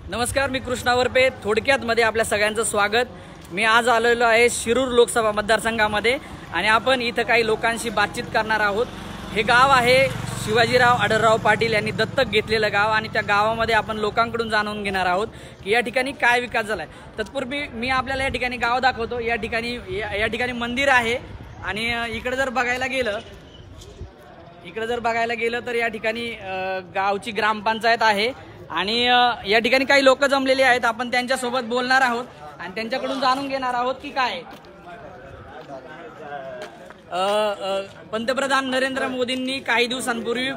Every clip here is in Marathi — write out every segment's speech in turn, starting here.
नमस्कार, मी कृष्णा वरपे. थोडक्यात मध्ये आपल्या सगळ्यांचं स्वागत. मी आज आलेलो आहे शिरूर लोकसभा मतदारसंघामध्ये आणि आपण इथं काही लोकांशी बातचीत करणार आहोत. हे गाव आहे शिवाजीराव आढळराव पाटील यांनी दत्तक घेतलेलं गाव आणि त्या गावामध्ये आपण लोकांकडून जाणून घेणार आहोत की या ठिकाणी काय विकास झालाय. तत्पूर्वी मी आपल्याला या ठिकाणी गाव दाखवतो. या ठिकाणी मंदिर आहे आणि इकडे जर बघायला गेलं तर या ठिकाणी गावची ग्रामपंचायत आहे आणि या ठिकाणी काही लोक जमलेले आहेत. आपण त्यांच्यासोबत बोलणार आहोत आणि त्यांच्याकडून जाणून घेणार आहोत की काय पंतप्रधान नरेंद्र मोदींनी काही दिवसांपूर्वी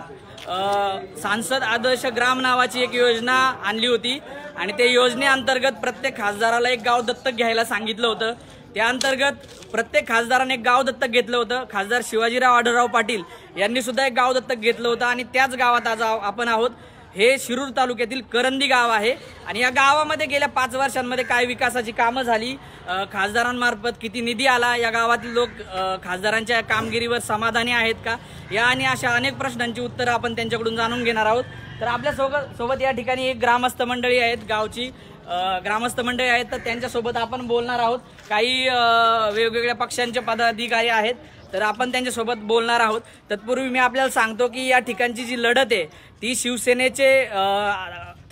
सांसद आदर्श ग्राम नावाची एक योजना आणली होती आणि त्या योजनेअंतर्गत प्रत्येक खासदाराला एक गाव दत्तक घ्यायला सांगितलं होतं. त्या अंतर्गत प्रत्येक खासदाराने एक गाव दत्तक घेतलं होतं. खासदार शिवाजीराव आढळराव पाटील यांनी सुद्धा एक गाव दत्तक घेतलं होतं आणि त्याच गावात आज आपण आहोत. हे शिरूर तालुक्यातील करंदी गाव आहे आणि या गावामध्ये गेल्या 5 वर्षांमध्ये काय विकासाची कामं झाली, खासदारांमार्फत किती निधी आला, या गावातील लोक खासदारांच्या कामगिरीवर समाधानी आहेत का, या आणि अशा अनेक प्रश्नांची उत्तरं आपण त्यांच्याकडून जाणून घेणार आहोत. तर आपल्या सोबत या ठिकाणी एक ग्रामस्थ मंडळी आहेत, गावची ग्रामस्थ मंडळी आहेत, तर त्यांच्यासोबत आपण बोलणार आहोत. काही वेगवेगळ्या पक्षांचे पदाधिकारी आहेत, तर आपण त्यांच्यासोबत बोलणार आहोत. तत्पूर्वी मी आपल्याला सांगतो की या ठिकाणची जी लढत आहे ती शिवसेनेचे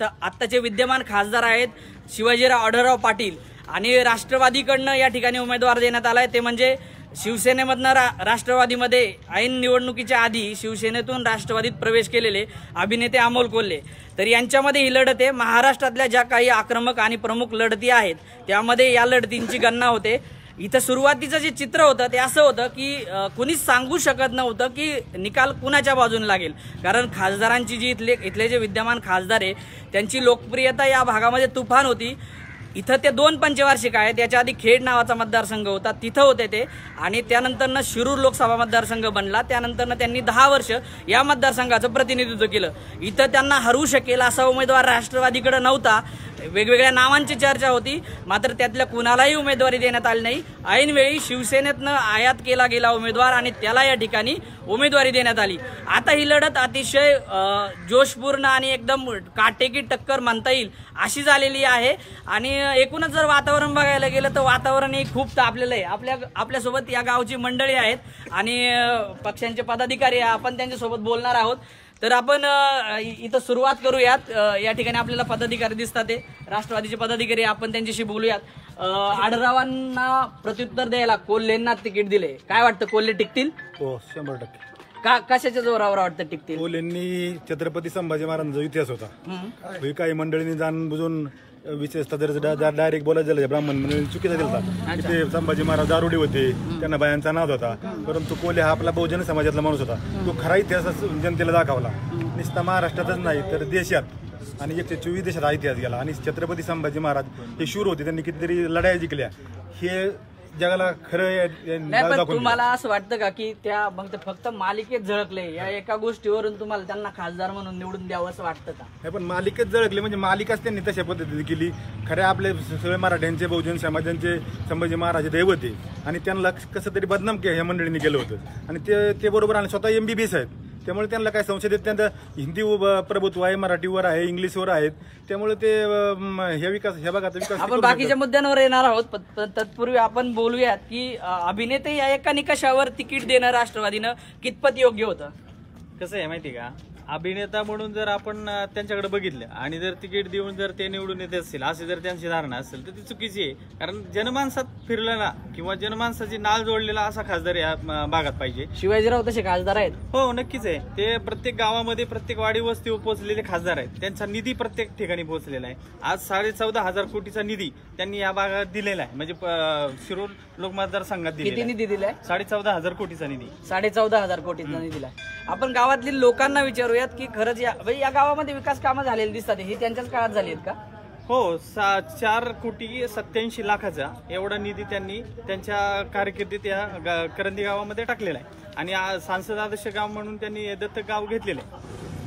आत्ताचे विद्यमान खासदार आहेत शिवाजीराव आढळराव पाटील आणि राष्ट्रवादीकडनं या ठिकाणी उमेदवार देण्यात आलाय, ते म्हणजे शिवसेनेमधनं राष्ट्रवादीमध्ये ऐन निवडणुकीच्या आधी शिवसेनेतून राष्ट्रवादीत प्रवेश केलेले अभिनेते अमोल कोल्हे. तर यांच्यामध्ये ही लढत आहे. महाराष्ट्रातल्या ज्या काही आक्रमक आणि प्रमुख लढती आहेत त्यामध्ये या लढतींची गणना होते. इथं सुरुवातीचं जे चित्र होतं ते असं होतं की कुणीच सांगू शकत नव्हतं की निकाल कुणाच्या बाजूने लागेल, कारण खासदारांची जी इथले जे विद्यमान खासदार आहे त्यांची लोकप्रियता या भागामध्ये तुफान होती. इथं ते 2 पंचवार्षिक आहेत. याच्या आधी खेड नावाचा मतदारसंघ होता, तिथं होते ते, आणि त्यानंतरनं शिरूर लोकसभा मतदारसंघ बनला. त्यानंतरनं त्यांनी 10 वर्ष या मतदारसंघाचं प्रतिनिधित्व केलं. इथं त्यांना हरवू शकेल असा उमेदवार राष्ट्रवादीकडे नव्हता. वेगवेगळ्या नावांची चर्चा होती, मात्र त्यातल्या कुणालाही उमेदवारी देण्यात आली नाही. ऐनवेळी शिवसेनेतनं आयात केला गेला उमेदवार आणि त्याला या ठिकाणी उमेदवारी देण्यात आली. आता ही लढत अतिशय जोशपूर्ण आणि एकदम काटेकी टक्कर म्हणता येईल अशी झालेली आहे. आणि एकूणच जर वातावरण बघायला गेलं तर वातावरण हे खूप तापलेलं आहे. आपल्यासोबत या गावची मंडळी आहेत आणि पक्षांचे पदाधिकारी आपण त्यांच्यासोबत बोलणार आहोत. तर आपण इथं सुरुवात करूयात. या ठिकाणी आपल्याला पदाधिकारी दिसतात, ते राष्ट्रवादीचे पदाधिकारी, आपण त्यांच्याशी बोलूयात. आढळरावांना प्रत्युत्तर द्यायला कोल्हेंना तिकीट दिले, काय वाटतं, कोल्हे टिकतील? हो, 100%. कशाच्या जोरावर वाटतं टिकतील? कोल्हेंनी छत्रपती संभाजी महाराजांचा इतिहास होता. काही मंडळींनी जाणून बुजून विशेषतः जर डायरेक्ट बोलायचं झालं ब्राह्मण म्हणजे चुकीचा दिला. तिथे संभाजी महाराज दारुडे होते, त्यांना बायांचा नाद होता, परंतु कोल्हे हा आपला बहुजन समाजातला माणूस होता. तो खरा इतिहास जनतेला दाखवला. नुसता महाराष्ट्रातच नाही तर देशात आणि 124 देशात हा इतिहास गेला. आणि छत्रपती संभाजी महाराज हे शूर होते, त्यांनी कितीतरी लढाया जिंकल्या. हे जगाला खरं. तुम्हाला असं वाटतं का की त्या फक्त मालिकेत झळकले, या एका गोष्टीवरून तुम्हाला त्यांना खासदार म्हणून निवडून द्यावं असं वाटतं का? नाही, पण मालिकेत झळकले म्हणजे मालिकाच त्यांनी तशा पद्धतीने केली. खऱ्या आपले सगळे मराठ्यांचे बहुजन समाजांचे संभाजी महाराज दैवत आहे आणि त्यांना कसं तरी बदनाम ह्या मंडळींनी केलं होतं. आणि ते बरोबर आणि स्वतः MBBS आहेत, त्यामुळे त्यांना काय संसदेत त्यांचं हिंदी प्रभुत्व आहे, मराठीवर आहे, इंग्लिशवर आहेत, त्यामुळे ते ह्या भागाचा विकास. आपण बाकीच्या मुद्द्यांवर येणार आहोत. तत्पूर्वी आपण बोलूयात की अभिनेते या एका निकषावर तिकीट देणं राष्ट्रवादीनं कितपत योग्य होतं. कसं आहे माहिती का, अभिनेता म्हणून जर आपण त्यांच्याकडे बघितलं आणि जर तिकीट देऊन जर ते निवडून येत असतील अशी जर त्यांची धारणा असेल तर ती चुकीची आहे. कारण जनमानसात फिरलेला किंवा जनमानसाची नाळ जोडलेला असा खासदार या भागात पाहिजे. शिवाजीराव तसे खासदार आहेत. हो, नक्कीच आहे. ते प्रत्येक गावामध्ये प्रत्येक वाडी वस्तीवर पोहोचलेले खासदार आहेत. त्यांचा निधी प्रत्येक ठिकाणी पोहोचलेला आहे. आज 14,500 कोटीचा निधी त्यांनी या भागात दिलेला आहे, म्हणजे शिरूर लोक मतदारसंघात किती निधी दिलाय? 14,500 कोटीचा निधी. 14,500 कोटीचा निधी दिलाय. आपण गावातील लोकांना विचारूयात की खरंच या गावामध्ये विकास कामं झालेली दिसतात, ही त्यांच्याच काळात झाली आहेत का? हो, 4,87,00,000 एवढा निधी त्यांनी त्यांच्या कारकिर्दीत या करंदी गावामध्ये टाकलेला आहे. आणि सांसद आदर्श गाव म्हणून त्यांनी दत्तक गाव घेतलेलं आहे.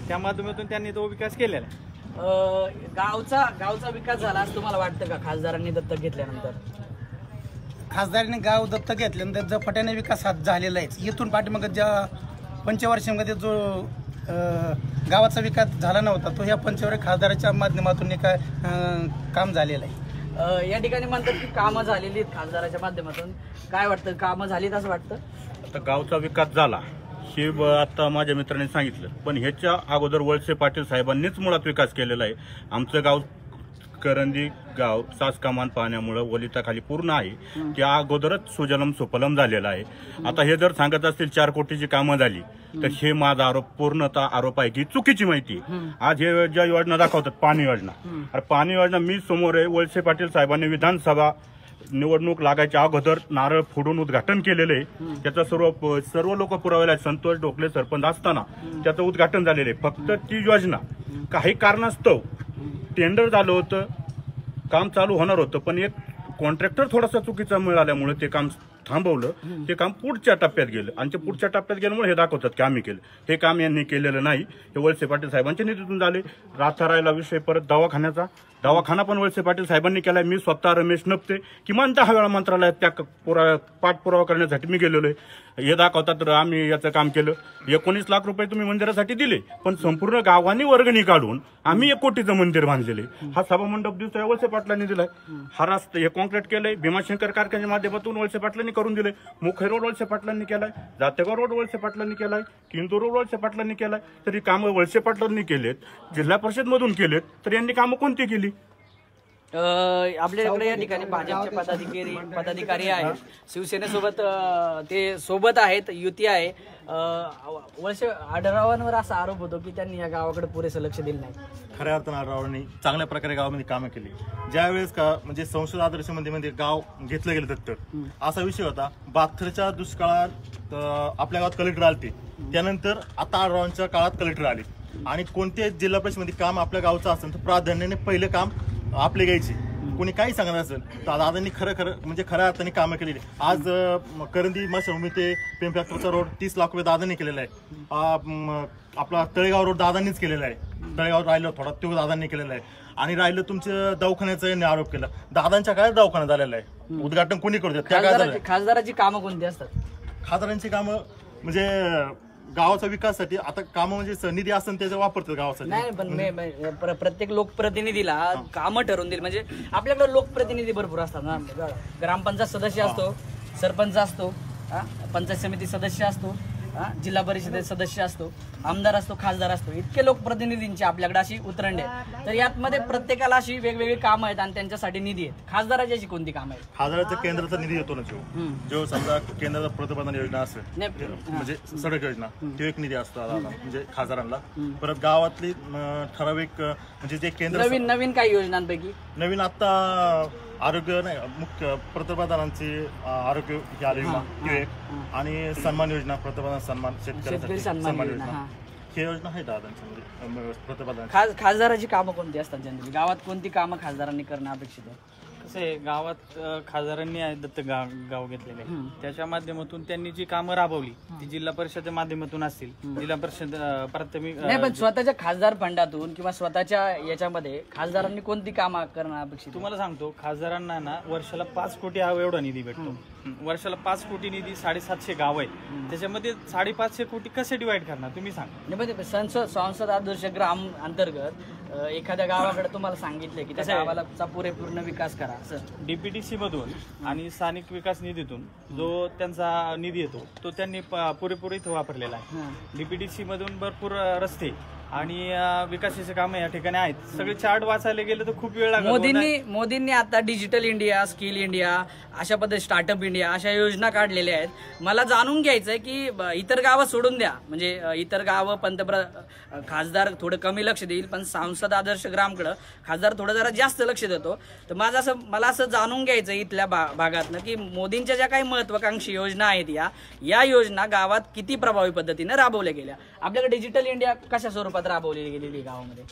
त्या माध्यमातून त्यांनी तो विकास केलेला आहे. गावचा विकास झाला असं तुम्हाला वाटतं का खासदारांनी दत्तक घेतल्यानंतर? खासदारांनी गाव दत्तक घेतल्यानंतर झपाट्याने विकास झालेला आहे. इथून पाठीमागे ज्या पंचवार्षिकमध्ये जो गावाचा विकास झाला नव्हता तो ह्या पंचवार्षिक खासदाराच्या माध्यमातून काम झालेलं आहे. या ठिकाणी म्हणतात की कामं झालेली आहेत खासदाराच्या माध्यमातून. काय वाटतं, कामं झालीत असं वाटतं? आता गावचा विकास झाला हे आता माझ्या मित्रांनी सांगितलं, पण ह्याच्या अगोदर वळसे पाटील साहेबांनीच मुळात विकास केलेला आहे. आमचं गाव करंदी गाव सासकामान पाण्यामुळे वलिताखाली पूर्ण आहे, त्या अगोदरच सुजलम सुफलम झालेला आहे. आता हे जर सांगत असतील 4 कोटीची कामं झाली तर हे माझा आरोप पूर्णतः आरोप आहे की चुकीची माहिती. आज हे ज्या योजना दाखवतात पाणी योजना, अरे पाणी योजना मी समोर आहे. वळसे पाटील साहेबांनी विधानसभा निवडणूक लागायच्या अगोदर नारळ फोडून उद्घाटन केलेलं आहे. त्याचा सर्व लोक पुरावेला आहेत. संतोष ढोकले सरपंच असताना त्याचं उद्घाटन झालेलं आहे. फक्त ती योजना काही कारणास्तव टेंडर झालं होतं, काम चालू होणार होतं, पण एक कॉन्ट्रॅक्टर थोडासा चुकीचा मिळाल्यामुळे ते काम थांबवलं. ते काम पुढच्या टप्प्यात गेलं आणि ते पुढच्या टप्प्यात गेल्यामुळे हे दाखवतात की आम्ही केलं. हे काम यांनी केलेलं नाही. हे वळसे पाटील साहेबांच्या निधीतून झाले. राहता विषय परत दवाखाना पण वळसे पाटील साहेबांनी केलाय. मी स्वतः रमेश नपते किमान 10 वेळा मंत्रालयात त्या पाठपुरावा करण्यासाठी मी गेलेलो आहे. हे दाखवतात तर आम्ही याचं काम केलं. 19 लाख रुपये तुम्ही मंदिरासाठी दिले, पण संपूर्ण गावांनी वर्गणी काढून आम्ही 1 कोटीचं मंदिर बांधलेलं आहे. हा सभामंडप दिसतोय वळसे पाटलांनी दिलाय. हा रस्ता हे कॉन्क्रीट केलंय भीमाशंकर कारखान्याच्या माध्यमातून वळसे पाटलांनी करून दिले. मुखेड रोड वळसे पाटलांनी केलाय, जातेगाव रोड वळसे पाटलांनी केलाय, किंदूर रोड वळसे पाटलांनी केलाय. तरी कामं वळसे पाटलांनी केलेत, जिल्हा परिषद मधून केलेत, तर यांनी कामं कोणती केली? आपल्याकडे या ठिकाणी भाजपचे पदाधिकारी आहेत, शिवसेनेसोबत ते सोबत आहेत, युती आहे. वळसे आढळरावांवर असा आरोप होतो की त्यांनी या गावाकडे पुरेसं लक्ष दिलं नाही. खऱ्या अर्थानं आढळरावांनी चांगल्या प्रकारे गावामध्ये कामं केली. ज्यावेळेस का म्हणजे संसद आदर्शमध्ये गाव घेतलं गेलं दत्तक, असा विषय होता. 72च्या दुष्काळात आपल्या गावात कलेक्टर आले, त्यानंतर आता आढळरावांच्या काळात कलेक्टर आले आणि कोणत्याही जिल्हा परिषदेमध्ये काम आपल्या गावचं असेल तर प्राधान्याने पहिलं काम आपले घ्यायचे. कोणी काही सांगणार असेल तर दादांनी खरं म्हणजे खऱ्या अर्थाने कामं केलेली. आज करंदी मशाभूमी ते पेंपॅक्टरचा रोड 30 लाख रुपये दादांनी केलेला आहे. आपला तळेगाव रोड दादांनीच केलेला आहे. तळेगाव राहिलं थोडा तो दादांनी केलेला आहे. आणि राहिलं तुमच्या दवाखान्याचा आरोप केला. दादांच्या काळात दवाखाना झालेला आहे. उद्घाटन कोणी करू देत? खासदाराची कामं कोणती असतात? खासदारांची कामं म्हणजे गावाच्या विकासासाठी आता कामं म्हणजे निधी असेल त्याचा वापरतात गावासाठी. नाही, पण प्रत्येक लोकप्रतिनिधीला कामं ठरवून दिली. म्हणजे आपल्याकडे लोकप्रतिनिधी भरपूर असतात ना. ग्रामपंचायत सदस्य असतो, सरपंच असतो, पंचायत समिती सदस्य असतो, जिल्हा परिषद सदस्य असतो, आमदार असतो, खासदार असतो. इतके लोकप्रतिनिधींची आपल्याकडे अशी उतरंडी आहे. तर यामध्ये प्रत्येकाला अशी वेगवेगळी कामं आहेत आणि त्यांच्यासाठी निधी आहेत. खासदाराची अशी कोणती कामं आहेत? खासदाराचा केंद्राचा निधी येतो ना जो समजा केंद्राचा पंतप्रधान योजना असेल म्हणजे सडक योजना, तो एक निधी असतो म्हणजे खासदारांना. परत गावातली ठराविक म्हणजे जे केंद्र नवीन काही योजनांपैकी नवीन आता आरोग्य नाही मुख्य पंतप्रधानांची आरोग्य ही आली विमा आणि सन्मान योजना, पंतप्रधान सन्मान शेतकरी सन्मान योजना, ही योजना आहे दादांची पंतप्रधान. खासदाराची कामं कोणती असतात जनरली? गावात कोणती कामं खासदारांनी करणं अपेक्षित आहे? कसं आहे, गावात खासदारांनी दत्त गाव घेतलेले आहे. त्याच्या माध्यमातून त्यांनी जी कामं राबवली ती जिल्हा परिषदेच्या माध्यमातून असतील, जिल्हा परिषद प्राथमिक नाही, पण स्वतःच्या खासदार फंडातून किंवा स्वतःच्या याच्यामध्ये खासदारांनी कोणती कामं करणं अपेक्षित? तुम्हाला सांगतो, खासदारांना ना वर्षाला 5 कोटी एवढा निधी भेटतो. वर्षाला 5 कोटी निधी, 750 गाव आहेत. त्याच्यामध्ये 550 कोटी कसे डिवाइड करणार तुम्ही सांगा. संसद आदर्श ग्राम अंतर्गत एखाद्या गावाकडे तुम्हाला सांगितलं की त्या गावाचा पूर्ण विकास करा असं डीपीटीसी मधून आणि स्थानिक विकास निधीतून जो त्यांचा निधी येतो तो त्यांनी पुरेपूर इथं वापरलेला आहे. डीपीटीसी मधून भरपूर रस्ते आणि विकासाचे कामं या ठिकाणी आहेत. सगळे चार्ट वाचायला गेलं तर खूप वेळ लागतो. मोदींनी आता डिजिटल इंडिया, स्किल इंडिया, अशा पद्धती स्टार्टअप इंडिया अशा योजना काढलेल्या आहेत. मला जाणून घ्यायचंय की इतर गावं सोडून द्या, म्हणजे इतर गावं खासदार थोडं कमी लक्ष देईल, पण संसद आदर्श ग्रामकडं खासदार थोडं जरा जास्त लक्ष देतो. तर मला असं जाणून घ्यायचं इथल्या भागातनं की मोदींच्या ज्या काही महत्वाकांक्षी योजना आहेत या योजना गावात किती प्रभावी पद्धतीने राबवल्या गेल्या. आपल्याकडे डिजिटल इंडिया कशा स्वरूपात राबवली गेलेली गावामध्ये?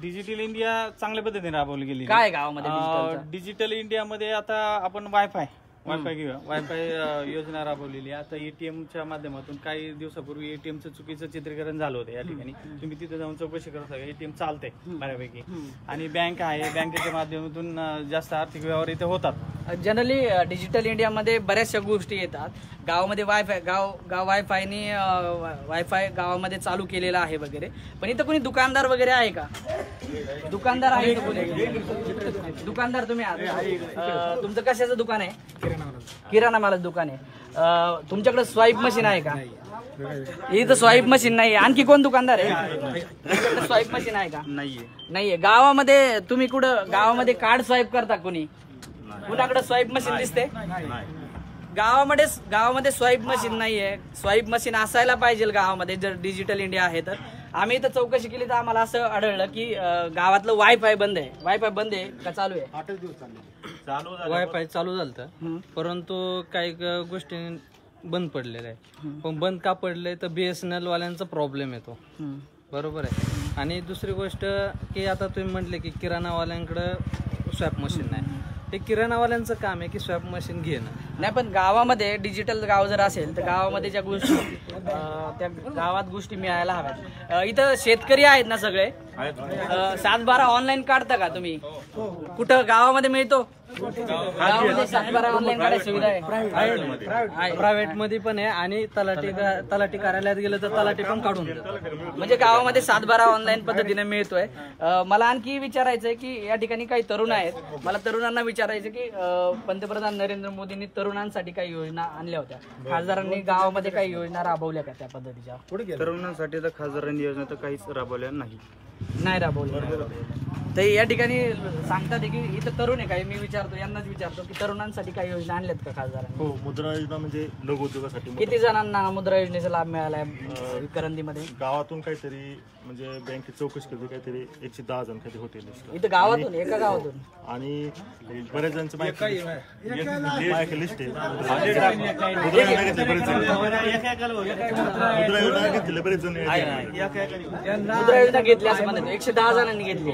डिजिटल इंडिया चांगल्या पद्धतीने राबवली गेली. काय गावामध्ये डिजिटल इंडियामध्ये आता आपण वायफाय घेऊया. वायफाय योजना राबवलेली आहे. आता एटीएमच्या माध्यमातून काही दिवसापूर्वी एटीएमचं चुकीचं चित्रीकरण झालं होतं या ठिकाणी. तुम्ही तिथे जाऊन चौकशी करता, एटीएम चालतंय बऱ्यापैकी आणि बँक आहे, बँकेच्या माध्यमातून जास्त आर्थिक व्यवहार इथे होतात. जनरली डिजिटल इंडियामध्ये बऱ्याचशा गोष्टी येतात. गावामध्ये वायफाय वायफाय गावामध्ये चालू केलेला आहे वगैरे, पण इथं कोणी दुकानदार वगैरे आहे का? दुकानदार आहे का कोणी? दुकानदार तुम्ही आहात. तुमचं कशाचं दुकान आहे? किराणा मालाचं दुकान आहे. तुमच्याकडे स्वाईप मशीन आहे का? इथं स्वाईप मशीन नाही. आणखी कोण दुकानदार आहे? स्वाईप मशीन आहे का? नाहीये. गावामध्ये तुम्ही कुठं गावामध्ये कार्ड स्वाईप करता? कोणी कुणाकडे स्वाईप मशीन दिसते? गावामध्ये स्वाईप मशीन नाहीये. स्वाईप मशीन असायला पाहिजे गावामध्ये जर डिजिटल इंडिया आहे तर. आम्ही इथं चौकशी केली तर आम्हाला असं आढळलं की गावातलं वायफाय बंद आहे. वायफाय बंद आहे का चालू आहे? 8 दिवस चालू. वायफाय चालू झालं, परंतु काही गोष्टी बंद पडलेलं आहे. पण बंद का पडले तर BSNL वाल्यांचा प्रॉब्लेम येतो. बरोबर आहे. आणि दुसरी गोष्ट की आता तुम्ही म्हटले की किराणावाल्यांकडे स्वॅप मशीन नाही. हे किराणावाल्यांचं काम आहे की स्वॅप मशीन घेणं. नाही, पण गावामध्ये डिजिटल गाव जर असेल तर गावामध्ये ज्या गोष्टी त्या गावात गोष्टी मिळायला हव्यात. इथं शेतकरी आहेत ना सगळे? 7/12 ऑनलाईन काढता का तुम्ही? कुठं गावामध्ये मिळतो? गावामध्ये 7/12 ऑनलाईन काढायची सुविधा आहे? प्रायव्हेट मध्ये पण आहे आणि तलाठी कार्यालयात गेलं तर तलाठी पण काढून देतात. म्हणजे गावामध्ये 7/12 ऑनलाईन पद्धतीने मिळतोय. मला आणखी विचारायचंय की या ठिकाणी काही तरुण आहेत. मला तरुणांना विचारायचं की पंतप्रधान नरेंद्र मोदींनी तरुणांसाठी काही योजना आणल्या होत्या. खासदारांनी गावामध्ये काही योजना राबवल्या का त्या पद्धतीच्या? तरुणांसाठी तर खासदारांनी योजना तर काहीच राबवल्या नाही राबवल्या. तर या ठिकाणी सांगतात की इथं तरुण आहे काही. मी विचारतो, यांनाच विचारतो की तरुणांसाठी काही योजना आणल्यात का खासदारांनी? हो, मुद्रा योजना म्हणजे लघु उद्योगासाठी. किती जणांना मुद्रा योजनेचा लाभ मिळालाय करंदीमध्ये? गावातून काहीतरी म्हणजे बँकेत चौकशी केली, काहीतरी 110 जण काहीतरी होते. इथं गावातून, एका गावातून? आणि बऱ्याच जणांचं लिस्ट आहे. मुद्रा योजना घेतली असं म्हणत 110 जणांनी घेतली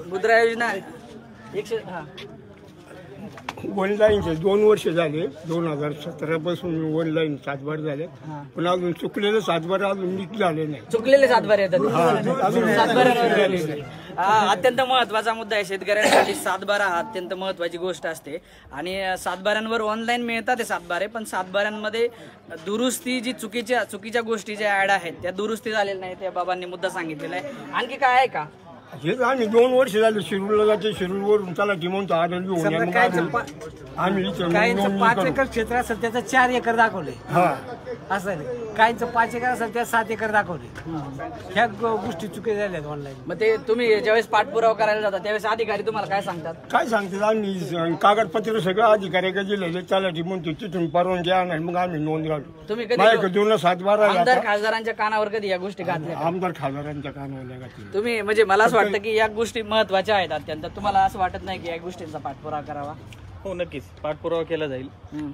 मुद्रा योजना. ऑनलाईनचे 2 वर्ष झाले. 2017 पासून ऑनलाईन 7/12 झाले, पण अजून चुकलेले 7/12 अजून नीट झाले नाही. चुकलेले 7/12 येतात. अत्यंत महत्वाचा मुद्दा आहे शेतकऱ्यांसाठी. 7/12 हा अत्यंत महत्वाची गोष्ट असते आणि 7/12 ऑनलाईन मिळतात ते 7/12, पण 7/12 दुरुस्ती जी चुकीच्या गोष्टी ज्या ऍड आहेत त्या दुरुस्ती झालेल्या नाही. त्या बाबांनी मुद्दा सांगितलेला आहे. आणखी काय आहे का? हेच आम्ही 2 वर्ष झाले शिरूरला जाते. शिरूरवरून चला म्हणतो आदर घेऊन आम्ही 5 एकर क्षेत्र असेल त्याचं 4 एकर दाखवले. असं नाही, काहींचं 5 एकर असेल त्या 7 एकर दाखवले. ह्या गोष्टी चुकी झाल्या ऑनलाईन. मग ते तुम्ही ज्यावेळेस पाठपुरावा करायला जाता त्यावेळेस अधिकारी तुम्हाला काय सांगतात? काय सांगतात? आम्ही कागदपत्र सगळं अधिकाऱ्याकडे दिलेले. चला म्हणतो तिथून परवानगी आणा, मग आम्ही नोंद घालतो. तुम्ही कधी 7/12 आमदार खासदारांच्या कानावर कधी या गोष्टी घातल्या? आमदार खासदारांच्या कानावर घातल्या. तुम्ही म्हणजे मला असं वाटतं की या गोष्टी महत्वाच्या आहेत अत्यंत. तुम्हाला असं वाटत नाही की या गोष्टींचा पाठपुरावा करावा? हो, नक्कीच पाठपुरावा केला जाईल.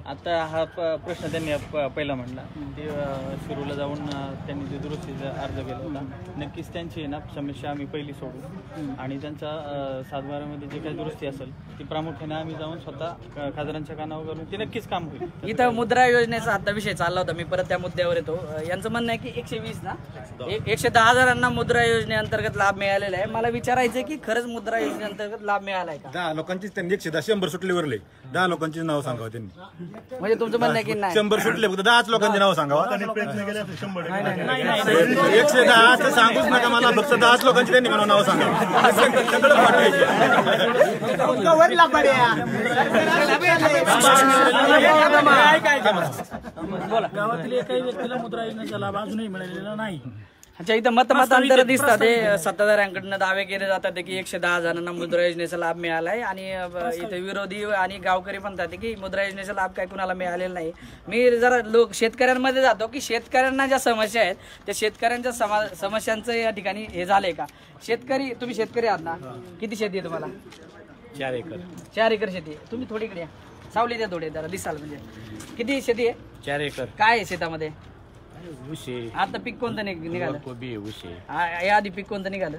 आता हा प्रश्न त्यांनी पहिला म्हणला ते शिरूरला जाऊन त्यांनी जे दुरुस्तीचा अर्ज केला होता. नक्कीच त्यांची ना समस्या आम्ही पहिली सोडू आणि त्यांचा 7/12 मध्ये जे काही दुरुस्ती असेल ती प्रामुख्याने आम्ही जाऊन स्वतः खासदारांच्या कानावर घालून ते नक्कीच काम होईल. इथं मुद्रा योजनेचा आता विषय चालला होता. मी परत त्या मुद्द्यावर येतो. यांचं म्हणणं आहे की 120 ना 110 जणांना मुद्रा योजनेअंतर्गत लाभ मिळालेला आहे. मला विचारायचं आहे की खरंच मुद्रा योजनेअंतर्गत लाभ मिळालाय का? 10 लोकांची त्यांनी 100 सुटलीवरले 10 लोकांची नाव सांगावं त्यांनी. म्हणजे तुमचं म्हणणं आहे की नाही 100 सुटले फक्त 10 लोकांची नाव सांगावं. प्रयत्न केले 100. 110 सांगूच नका मला, फक्त 10 लोकांची त्यांनी मला नाव सांगावं. सगळं पाठवायचे. गावातील एकाही व्यक्तीला मुद्रा योजनेचा लाभ अजूनही मिळालेला नाही. अच्छा, इथं मतमतांतर दिसतात. ते सत्ताधाऱ्यांकडनं दावे केले जातात की 110 जणांना मुद्रा योजनेचा लाभ मिळालाय आणि इथे विरोधी आणि गावकरी म्हणतात की मुद्रा योजनेचा लाभ काय कुणाला मिळालेला नाही. मी जरा शेतकऱ्यांमध्ये जातो की शेतकऱ्यांना ज्या समस्या आहेत त्या शेतकऱ्यांच्या समस्यांचं या ठिकाणी हे झालंय का? तुम्ही शेतकरी आहात ना? किती शेती आहे तुम्हाला? 4 एकर. 4 एकर शेती आहे. तुम्ही थोडी इकडे या, सावली द्या थोडे जरा दिसाल. म्हणजे किती शेती आहे? 4 एकर. काय आहे शेतामध्ये? ऊसे. आता पीक कोणतं निघालं? कोबी, ऊसे. या आधी पीक कोणतं निघालं?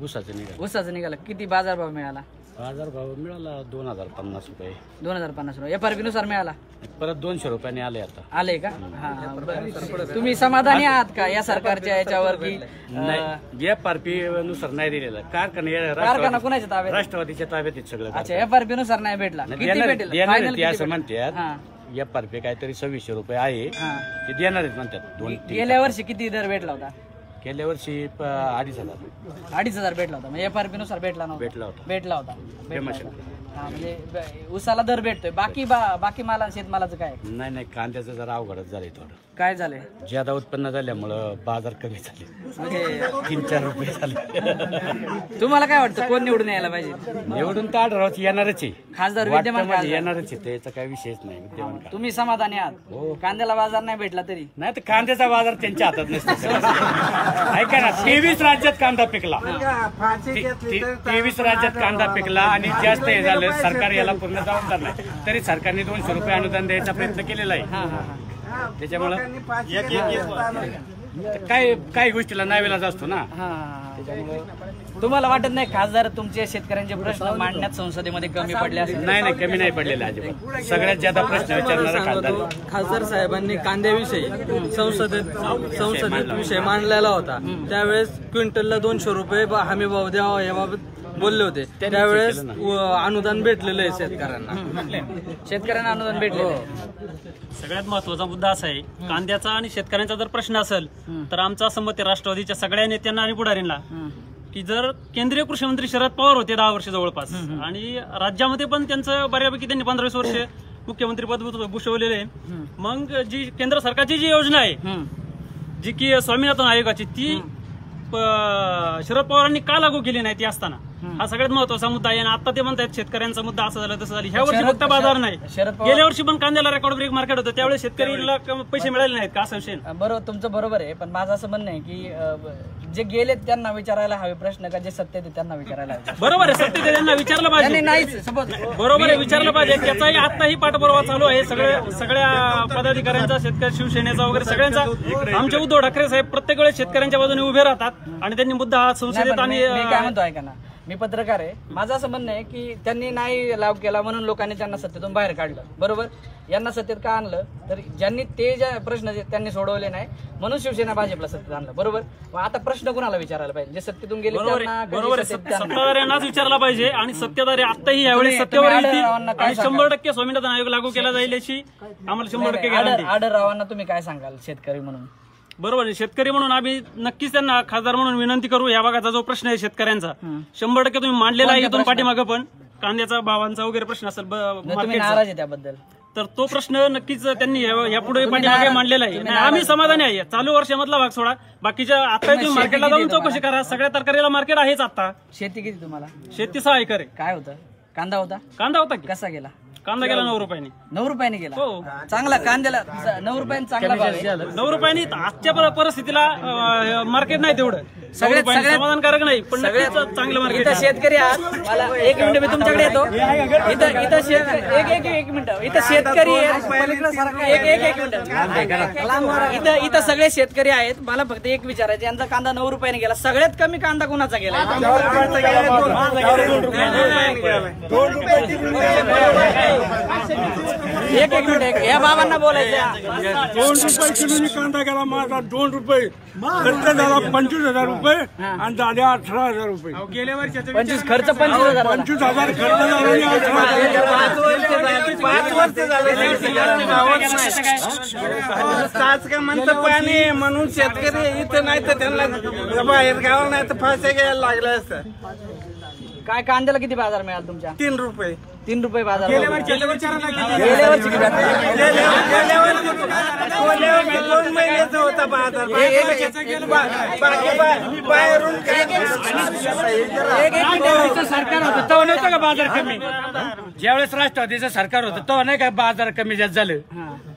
ऊसाचं निघालं. ऊसाचं निघालं. किती बाजारभाव मिळाला? बाजार भाव मिळाला 2050 रुपये. 2050 रुपये FRP नुसार मिळाला. परत 200 रुपयाने आले आता. आले का? हा बरं. तुम्ही समाधानी आहात का या सरकारच्या याच्यावर की नाही FRP नुसार नाही दिलेला. कारखाना कुणाच्या ताब्यात? राष्ट्रवादीच्या ताब्यात आहे सगळं. अच्छा FRP नुसार नाही भेटला. किती भेटेल फायनल किती असं म्हणतात. FRP काहीतरी 2600 रुपये आहे ते देणार आहेत म्हणतात. गेल्या वर्षी किती दर भेटला होता? गेल्या वर्षी 2,500 भेटला होता. म्हणजे FRP नुसार भेटला होता. म्हणजे उसाला दर भेटतोय. बाकी माला शेतमालाचं काय? नाही कांद्याचं जरा अवघडच झालंय थोडं. काय झालंय? ज्यादा उत्पन्न झाल्यामुळं बाजार कमी झाले. म्हणजे 3-4 रुपये झाले. तुम्हाला काय वाटतं कोण निवडून यायला पाहिजे? निवडून तर आढळराव येणारच आहे. खासदार विद्यमान येणारच आहे. त्याचा काही विषयच नाही. विद्यमान तुम्ही समाधानी आहात? कांद्याला बाजार नाही भेटला तरी? नाही तर कांद्याचा बाजार त्यांच्या हातात नसतो. ऐका ना 23 राज्यात कांदा पिकला. 23 राज्यात कांदा पिकला आणि जास्त हे झालं. सरकार याला पूर्ण जबाबदार नाही. तरी सरकारने 200 रुपये अनुदान द्यायचा प्रयत्न केलेला आहे. त्याच्यामुळं काही गोष्टीला नावेलाच असतो ना. तुम्हाला वाटत नाही खासदार तुमचे शेतकऱ्यांचे प्रश्न मांडण्यात संसदेमध्ये कमी पडले असेल? नाही कमी नाही पडलेले अजिबात. सगळ्यात जास्त प्रश्न विचारणारा खासदार साहेबांनी कांद्याविषयी संसदेत विषय मांडलेला होता. त्यावेळेस क्विंटलला 200 रुपये हमी भाव द्यावा याबाबत बोलले होते. त्यावेळेस अनुदान भेटलेलं आहे शेतकऱ्यांना अनुदान भेटले. सगळ्यात महत्वाचा मुद्दा असा आहे कांद्याचा आणि शेतकऱ्यांचा जर प्रश्न असेल तर आमचा असं मत आहे राष्ट्रवादीच्या सगळ्या नेत्यांना आणि पुढाऱ्यांना की जर केंद्रीय कृषी मंत्री शरद पवार होते 10 वर्ष जवळपास आणि राज्यामध्ये पण त्यांचं बऱ्यापैकी त्यांनी 15-20 वर्ष मुख्यमंत्री पद भूषवलेले आहे. मग जी केंद्र सरकारची जी योजना आहे जी की स्वामीनाथन आयोगाची ती शरद पवारांनी का लागू केली नाही ती असताना हा सगळ्यात महत्वाचा मुद्दा आहे. आणि आता ते म्हणतात शेतकऱ्यांचा मुद्दा असं झालं तसं झालं. ह्या वर्षी फक्त बाजार नाही. गेल्या वर्षी पण कांद्याला रेकॉर्ड ब्रेक मार्केट होतं. त्यावेळेस शेतकऱ्याला पैसे मिळाले नाहीत का? असा विषय बरोबर तुमचं बरोबर आहे. पण माझं असं म्हणणं आहे की जे गेले त्यांना विचारायला हवे प्रश्न का जे सत्य ते त्यांना विचारायला हवे? बरोबर आहे. सत्य त्यांना विचारलं पाहिजे. नाहीच बरोबर आहे विचारलं पाहिजे. त्याचाही आताही पाठपुरावा चालू आहे. सगळ्या पदाधिकाऱ्यांचा शेतकरी शिवसेनेचा वगैरे सगळ्यांचा. आमचे उद्धव ठाकरे साहेब प्रत्येक वेळेस शेतकऱ्यांच्या बाजूने उभे राहतात आणि त्यांनी मुद्दा हा संसदेत आणि काय म्हणतो ऐका ना मी पत्रकार आहे. माझं असं म्हणणं आहे की त्यांनी नाही लागू केला म्हणून लोकांनी त्यांना सत्तेतून बाहेर काढलं. बरोबर. यांना सत्तेत का आणलं तर ज्यांनी ते ज्या प्रश्न त्यांनी सोडवले नाही म्हणून शिवसेना भाजपला सत्तेत आणलं. बरोबर. आता प्रश्न कुणाला विचारायला पाहिजे? जे सत्तेतून गेले बरोबर सत्ताधाऱ्यांनाच विचारला पाहिजे. आणि सत्ताधारी आताही यावेळेस सत्तेवर येतील आणि 100% स्वामीनाथन आयोग लागू केला जाईल याची आम्हाला 100% गॅरंटी. आढळरावांना तुम्ही काय सांगाल शेतकरी म्हणून? बरोबर आहे. शेतकरी म्हणून आम्ही नक्कीच त्यांना खासदार म्हणून विनंती करू. या भागाचा जो प्रश्न आहे शेतकऱ्यांचा 100% तुम्ही मांडलेला आहे. इथून पाठीमागं पण कांद्याचा भावांचा वगैरे प्रश्न असेल नाराज आहे त्याबद्दल तर तो प्रश्न नक्कीच त्यांनी यापुढे पाठीमागे मांडलेला आहे. आम्ही समाधानी आहे. चालू वर्षामधला भाग सोडा बाकीच्या आता तुम्ही मार्केटला जाऊन चौकशी करा. सगळ्या तरकारीला मार्केट आहेच. आता शेती किती तुम्हाला? शेती 6 एकर आहे. काय होतं? कांदा होता की कसा गेला? कांदा गेला 9 रुपयांनी. 9 रुपयांनी गेला. चांगला कांद्याला 9 रुपयांनी चांगला भाव आहे. 9 रुपयांनी आजच्या परिस्थितीला मार्केट नाही तेवढं समाधानकारक नाही पण चांगलं मार्केट. इथं शेतकरी आहात. मला 1 मिनिट मी तुमच्याकडे येतो. एक मिनिट इथं शेतकरी इथं सगळे शेतकरी आहेत. मला फक्त एक विचारायचं यांचा कांदा 9 रुपयाने गेला. सगळ्यात कमी कांदा कुणाचा गेला? एक मिनिट या बाबांना बोलायचं. 2 रुपये किलोनी कांदा गेला माझा. 2 रुपये खर्च झाला 25,000 रुपये आणि झाले 18,000 रुपये. गेल्या वर्षाचा 25 खर्च 25,000 25,000 खर्च झाला आणि 18,000. 5 वर्ष झाले का म्हणतं पाणी म्हणून शेतकरी इथं नाही तर त्यांना बाहेर गाव नाही तर फासे घ्यायला लागलं असतं. काय कांद्याला किती बाजार मिळाला तुमच्या? 3 रुपये. 3 रुपये बाजार. गेल्या वर्षी 2 महिन्याचा होता बाजार. बाहेरून सरकार होतं तेव्हा नव्हतं का बाजार कमी? ज्यावेळेस राष्ट्रवादीचं सरकार होतं तेव्हा नाही का बाजार कमी जास्त झालं?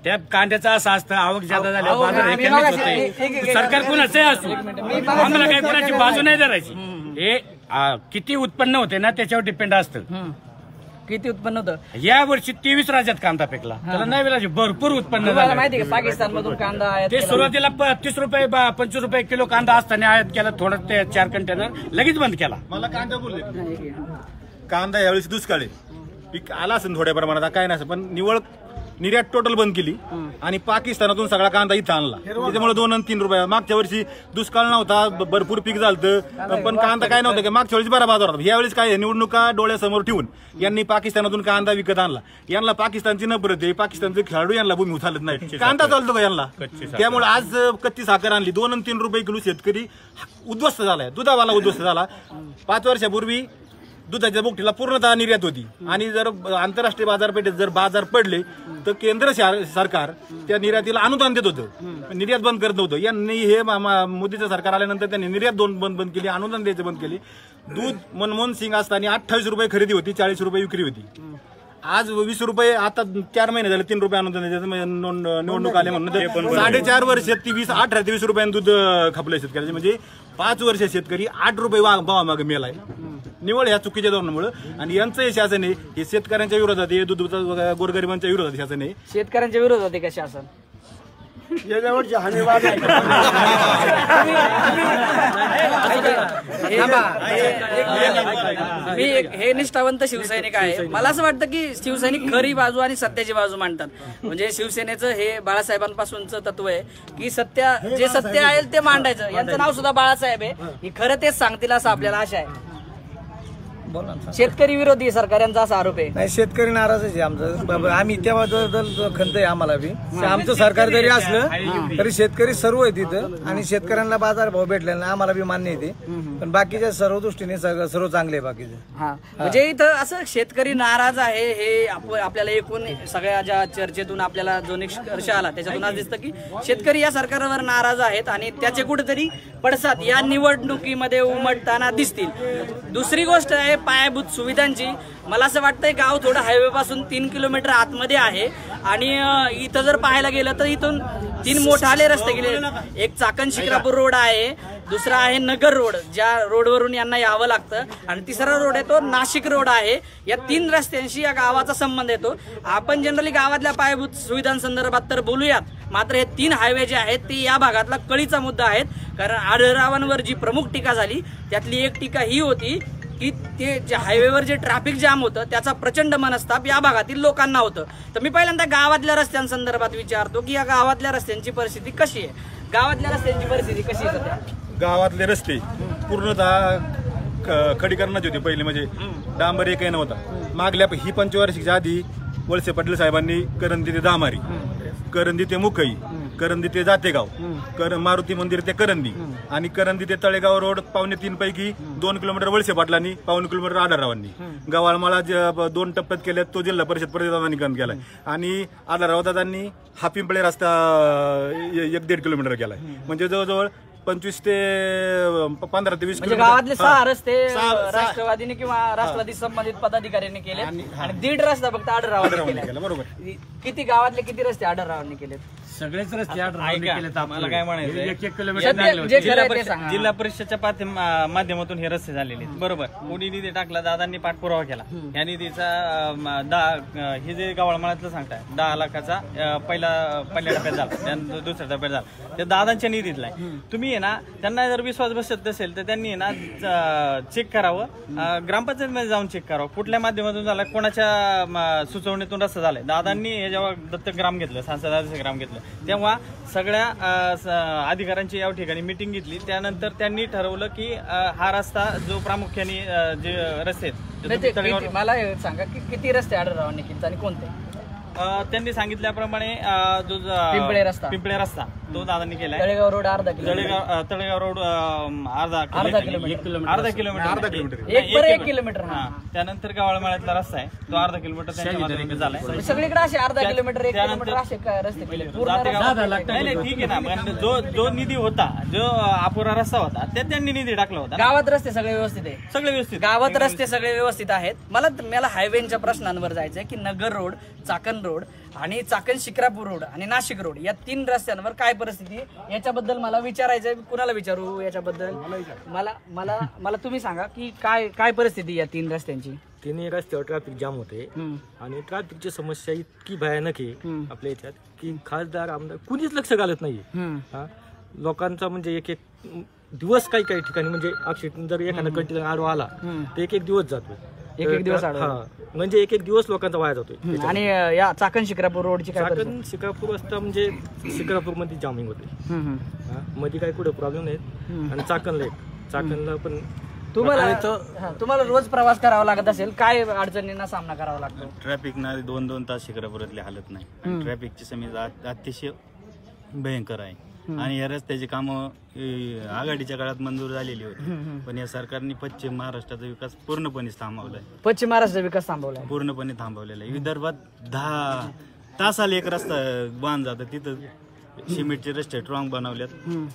त्या कांद्याचं असं असतं आवक जादा झाल्या बाजार हे कमीच होते. सरकार कुणाचंही असू आम्हाला काही कुणाची बाजू नाही धरायची. हे किती उत्पन्न होते ना त्याच्यावर डिपेंड असतं. किती उत्पन्न होतं? या वर्षी 23 राज्यात कांदा पिकला. त्याला नाही वेळा भरपूर उत्पन्न झालं. माहिती का पाकिस्तान मधून कांदा ते सुरुवातीला 30 रुपये 25 रुपये किलो कांदा असताना आयात केला. थोडं ते 4 कंटेनर लगेच बंद केला. मला कांदा बोलले कांदा यावेळेस दुष्काळ आहे, पीक आला असेल थोड्या प्रमाणात, काय नसेल, पण निवळ निर्यात टोटल बंद केली आणि पाकिस्तानातून सगळा कांदा इथं आणला. त्याच्यामुळे 2 आणि 3 रुपये. मागच्या वर्षी दुष्काळ नव्हता, भरपूर पीक झालं, पण कांदा काय नव्हतं, मागच्या वर्षी बरा बाजार होता. यावेळेस काय निवडणुका डोळ्यासमोर ठेवून यांनी पाकिस्तानातून कांदा विकत आणला. यांना पाकिस्तानची नफरत आहे, पाकिस्तानचे खेळाडू यांना भूमी चालत नाही, कांदा चालतो का यांना. त्यामुळे आज कच्ची साखर आणली, 2 आणि 3 रुपये किलो. शेतकरी उद्ध्वस्त झालाय, दुधावाला उद्ध्वस्त झाला. 5 वर्षापूर्वी दुधाच्या बुकटीला पूर्णतः निर्यात होती आणि जर आंतरराष्ट्रीय बाजारपेठेत जर बाजार पडले तर केंद्र सरकार त्या निर्यातीला अनुदान देत होतं, निर्यात बंद करत नव्हतं. यांनी हे मोदीचं सरकार आल्यानंतर त्यांनी निर्यात बंद केली, अनुदान द्यायचं बंद केली. दूध मनमोहन सिंग असताना 28 रुपये खरेदी होती, 40 रुपये विक्री होती. आज 20 रुपये, आता 4 महिने झाले 3 रुपये अनुदान निवडणूक आले म्हणून 4.5 वर्षात 18 ते 20 रुपयांनी दूध खपलंय शेतकऱ्याचे. म्हणजे 5 वर्ष शेतकरी 8 रुपये भावामागे मेलाय निवड ह्या चुकीच्या धोरणामुळे. आणि यांचं हे शासन आहे, हे शेतकऱ्यांच्या विरोधात आहे, दूध गोरगरिबांच्या विरोधात शासन आहे. शेतकऱ्यांच्या विरोधात आहे का शासन? गेल्यावरची हमीवाद मी हे निष्ठावंत शिवसैनिक आहे. मला असं वाटतं की शिवसैनिक खरी बाजू आणि सत्याची बाजू मांडतात. म्हणजे शिवसेनेचं हे बाळासाहेबांपासूनचं तत्व आहे की जे सत्य आहे ते मांडायचं. यांचं नाव सुद्धा बाळासाहेब आहे, ही खरं तेच सांगतील असं आपल्याला आशा आहे. शेतकरी विरोधी सरकार यांचा असा आरोप आहे. नाही, शेतकरी नाराजच आहे आमचं. आम्ही त्याबद्दल खंत आहे आम्हाला बी. आमचं सरकार जरी असलं तरी शेतकरी सर्व आहे तिथं आणि शेतकऱ्यांना बाजार भाव भेटलेला नाही, आम्हाला बी मान्य आहे ते. पण बाकीच्या सर्व दृष्टीने सर्व चांगले आहे बाकीचे. म्हणजे इथं असं शेतकरी नाराज आहे हे आपल्याला एकूण सगळ्या ज्या चर्चेतून आपल्याला जो निष्कर्ष आला त्याच्यातून आज दिसतं की शेतकरी या सरकारवर नाराज आहेत आणि त्याचे कुठेतरी पडसाद या निवडणुकीमध्ये उमटताना दिसतील. दुसरी गोष्ट आहे पायाभूत सुविधांची. मला असं वाटतंय गाव थोडं हायवे पासून 3 किलोमीटर आतमध्ये आहे आणि इथं जर पाहायला गेलं तर इथून 3 मोठाले रस्ते गेले. एक चाकण शिक्रापूर रोड आहे, दुसरा आहे नगर रोड ज्या रोडवरून यांना यावं लागतं, आणि तिसरा रोड आहे तो नाशिक रोड आहे. या 3 रस्त्यांशी या गावाचा संबंध येतो. आपण जनरली गावातल्या पायाभूत सुविधांसंदर्भात तर बोलूयात, मात्र हे 3 हायवे जे आहेत ते या भागातला कळीचा मुद्दा आहेत. कारण आढळरावांवर जी प्रमुख टीका झाली त्यातली एक टीका ही होती की ते जे हायवेवर जे ट्रॅफिक जाम होतं त्याचा प्रचंड मनस्ताप या भागातील लोकांना होतं. तर मी पहिल्यांदा गावातल्या रस्त्यांसंदर्भात विचारतो की या गावातल्या रस्त्यांची परिस्थिती कशी आहे? गावातल्या रस्त्यांची परिस्थिती कशी आहे सध्या? गावातले रस्ते पूर्णतः खडीकरणाचे होते पहिले, म्हणजे डांबर एकही नव्हता. मागल्या ही पंचवार्षिकच्या आधी वळसे पाटील साहेबांनी करंदी ते दामारी, करंदी ते मुकई, करंदी ते जातेगाव, मारुती मंदिर ते करंदी आणि करंदी ते तळेगाव रोड 2.25 पैकी 2 किलोमीटर वळसे पाटलांनी, 1.25 किलोमीटर आढळरावांनी. गव्हाळमाळा 2 टप्प्यात केल्यात, तो जिल्हा परिषद प्रतिनिधी काम केलाय. आणि आढळराव दादांनी हा पिंपळे रस्ता 1.5 किलोमीटर केलाय. म्हणजे जवळजवळ 25 ते 15 ते 20 म्हणजे गावातले 6 रस्ते राष्ट्रवादीने किंवा राष्ट्रवादी संबंधित पदाधिकाऱ्यांनी केले आणि 1.5 रस्ता फक्त आढळरावांनी केला. बरोबर. किती गावातले किती रस्ते आढळरावांनी केलेत? सगळेच रस्ते मला काय म्हणायचं, 1 किलोमीटर जिल्हा परिषदच्या माध्यमातून हे रस्ते झालेले बरोबर. कोणी निधी टाकला, दादांनी पाठपुरावा केला. या निधीचा हे जे गव्हाळमाळ्यातलं सांगताय 10 लाखाचा पहिल्या टप्प्यात झाला, त्यानंतर दुसऱ्या टप्प्यात झाला, त्या दादांच्या निधीतला आहे. तुम्ही आहे ना, त्यांना जर विश्वास बसत नसेल तर त्यांनी ना चेक करावं, ग्रामपंचायतमध्ये जाऊन चेक करावं कुठल्या माध्यमातून झाला, कोणाच्या सुचवणीतून रस्ता झालाय. दादांनी हे जेव्हा दत्तक ग्राम घेतलं, सांसद आदर्श ग्राम घेतलं, तेव्हा सगळ्या अधिकाऱ्यांची या ठिकाणी मिटिंग घेतली. त्यानंतर त्यांनी ठरवलं की हा रस्ता जो प्रामुख्याने जे रस्ते आहेत, मला सांगा की किती रस्ते आढळरावांनी केले आणि कोणते? त्यांनी सांगितल्याप्रमाणे जो पिंपळे रस्ता तो दादांनी केलाय. तळेगाव रोड अर्धा किलोमीटर, तळेगाव रोड अर्धा किलोमीटर. त्यानंतर गव्हाळमाळ्यातला रस्ता आहे तो अर्धा किलोमीटर त्यांच्या झालाय. सगळीकडे असे अर्धा किलोमीटर 1 किलोमीटर असे रस्ते केले. नाही ठीक आहे ना, पण जो निधी होता, जो अपुरा रस्ता होता त्या त्यांनी निधी टाकला होता. गावात रस्ते सगळे व्यवस्थित आहे, सगळे व्यवस्थित गावात रस्ते सगळे व्यवस्थित आहेत. मला हायवेच्या प्रश्नांवर जायचंय की नगर रोड, चाकण रोड आणि चाकण शिक्रापूर रोड आणि नाशिक रोड या 3 रस्त्यांवर काय परिस्थिती आहे याच्याबद्दल मला विचारायचंय. कुणाला विचारू याच्याबद्दल? मला तुम्ही सांगा की काय परिस्थिती या 3 रस्त्यांची? 3 रस्त्यावर ट्रॅफिक जाम होते आणि ट्रॅफिकची समस्या इतकी भयानक आहे आपल्या याच्यात की खासदार आमदार कुणीच लक्ष घालत नाहीये. लोकांचा म्हणजे एक दिवस काही ठिकाणी म्हणजे अक्षर जर एखादा कंटिन्यू आडवा आला तर एक दिवस जातो. एक दिवस आड. म्हणजे एक दिवस लोकांचा वाया जातोय. आणि या चाकण शिक्रापूर रोडची काय चाकण शिक्रापूर रस्ता म्हणजे शिक्रापूर मध्ये जामिंग होते, मध्ये काही कुठे प्रॉब्लेम नाहीत. आणि चाकणला पण तुम्हाला रोज प्रवास करावा लागत असेल, काय अडचणींना सामना करावा लागतो? ट्रॅफिक ना 2-2 तास शिक्रापुरातले हालत नाही. ट्रॅफिकची समस्या अतिशय भयंकर आहे. आणि या रस्त्याची कामं आघाडीच्या काळात मंजूर झालेली होती, पण या सरकारने पश्चिम महाराष्ट्राचा विकास पूर्णपणे थांबवलाय. पश्चिम महाराष्ट्राचा विकास थांबवलाय, पूर्णपणे थांबवलेला आहे. विदर्भात 10 तासाला एक रस्ता बांध जातं, तिथं सिमेंटचे रस्ते स्ट्रॉंग बनवल्यात,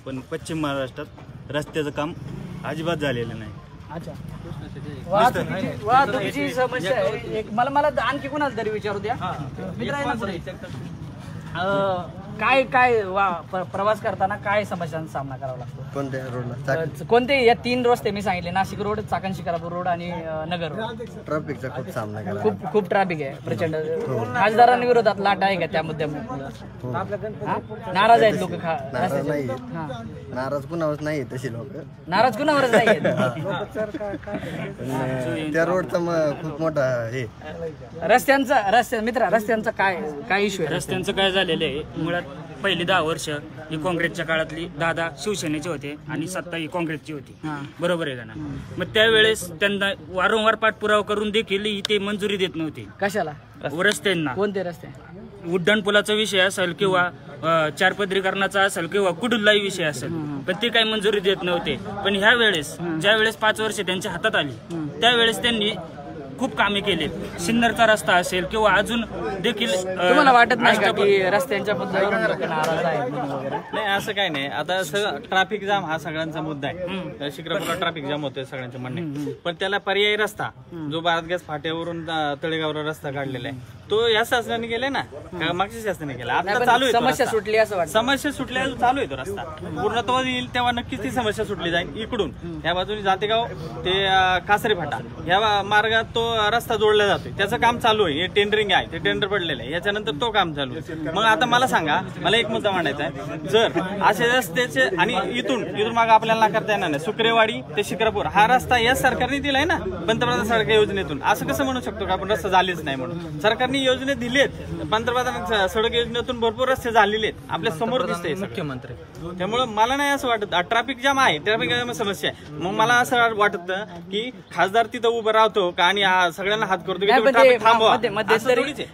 पण पश्चिम महाराष्ट्रात रस्त्याचं काम अजिबात झालेलं नाही. अच्छा, वाहतुकीची समस्या आहे. मला आणखी कोणाला तरी विचारू द्या. काय प्रवास करताना काय समस्यांचा सामना करावा लागतो? कोणत्या रोडला? कोणते या 3 रस्ते मी सांगितले, नाशिक रोड, चाकण शिक्रापूर रोड आणि नगर रोड. ट्रॅफिकचा खूप सामना करावा. खूप ट्रॅफिक आहे प्रचंड. खासदारांविरोधात लाट आहे का त्या मुद्द्यामुळे? नाराज आहेत लोक? नाराज नाही, नाराज कुणावरच नाही तशी लोक. नाराज कुणावरच नाही. त्या रोडचा खूप मोठा हे रस्त्यांचा काय इश्यू आहे? रस्त्यांचं काय झालेलं आहे, मुळात पहिली 10 वर्ष ही काँग्रेसच्या काळातली 10 शिवसेनेचे होते आणि 7 ही काँग्रेसची होती, बरोबर आहे का ना? मग त्यावेळेस त्यांना वारंवार पाठपुरावा करून देखील ते मंजुरी देत नव्हती. कशाला? रस्त्यांना. कोणते रस्ते? उड्डाणपुलाचा विषय असेल किंवा 4 पदरीकरणाचा असेल किंवा कुडुल्लाही विषय असेल, पण ते काही मंजुरी देत नव्हते. पण ह्या वेळेस ज्या वेळेस 5 वर्ष त्यांच्या हातात आली त्यावेळेस त्यांनी खूप कामे केली. सिन्नरचा रस्ता असेल किंवा अजून देखील. तुम्हाला वाटत नाही का की रस्त्यांच्या मुद्द्यावर नाराज आहेत वगैरे? नाही, असं काही नाही. आता ट्रॅफिक जाम हा सगळ्यांचा मुद्दा आहे. शिक्रापूरला ट्रॅफिक जाम होतोय सगळ्यांचं म्हणणे, पण त्याला पर्यायी रस्ता जो भारत गॅस फाट्यावरून तळेगावला रस्ता काढलेला आहे तो या शासनाने केलाय ना, मागच्या शासनाने केला. आता चालू आहे, समस्या सुटली असं वाटतं. समस्या सुटल्या चालू आहे तो रस्ता. पूर्णत्वावर येईल तेव्हा नक्कीच ती समस्या सुटली जाईल. इकडून ह्या बाजूने जातेगाव ते कासरे फाटा ह्या मार्गात तो रस्ता जोडला जातोय, त्याचं काम चालू आहे. हे टेंडरिंग आहे, ते टेंडर पडलेलं आहे, याच्यानंतर तो काम चालू आहे. मग आता मला सांगा, मला एक मुद्दा मांडायचा आहे. जर असे रस्त्याचे आणि इथून मागे आपल्याला नाकारता येणार नाही, सुक्रेवाडी ते शिक्रापूर हा रस्ता या सरकारने दिलाय ना पंतप्रधान सडक योजनेतून. असं कसं म्हणू शकतो का आपण रस्ता झालेच नाही म्हणून? सरकारने योजने दिलेत, पंतप्रधान सडक योजनेतून भरपूर रस्ते झालेले आहेत, आपल्या समोर दिसतंय मुख्यमंत्री. त्यामुळे मला नाही असं वाटत ट्रॅफिक जाम आहे, ट्रॅफिक जाम समस्या आहे. मग मला असं वाटतं की खासदार तिथं उभं राहतो का आणि सगळ्यांना हात करतो की ट्रॅफिक थांबवा.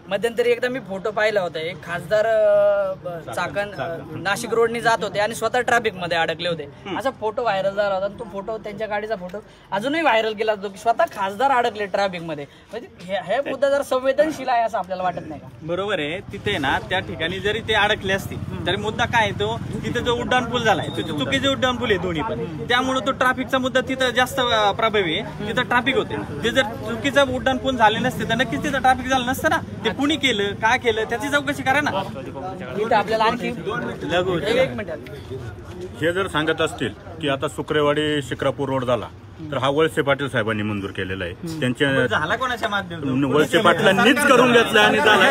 मध्यंतरी एकदा मी फोटो पाहिला होता, एक खासदार चाकण नाशिक रोडनी जात होते आणि स्वतः ट्रॅफिक मध्ये अडकले होते. असा फोटो व्हायरल झाला होता. तो फोटो, त्यांच्या गाडीचा फोटो अजूनही व्हायरल केला जातो की स्वतः खासदार अडकले ट्रॅफिक मध्ये. म्हणजे हे मुद्दा जर संवेदनशील आहे असं आपल्याला वाटत नाही का? बरोबर आहे. तिथे ना त्या ठिकाणी जरी ते अडकले असते तरी मुद्दा काय तो तिथे जो उड्डाणपूल झालाय तो चुकीचे उड्डाणपूल आहे दोन्ही पण, त्यामुळे तो ट्रॅफिकचा मुद्दा तिथं जास्त प्रभावी आहे. तिथं ट्रॅफिक होते. ते जर चुकीचं उड्डाणपूल झाले नसते तर नक्कीच तिथं ट्रॅफिक झालं नसतं ना. ते कुणी केलं, काय केलं त्याची चौकशी करा ना. इथं आपल्याला आणखी एक मिनिट, हे जर सांगत असतील की आता सुक्रेवाडी शिक्रापूर रोड झाला तर हा वळसे पाटील साहेबांनी मंजूर केलेला आहे. त्यांच्या कोणाच्या माध्यमातून वळसे पाटलांनीच करून घेतला आणि झाला.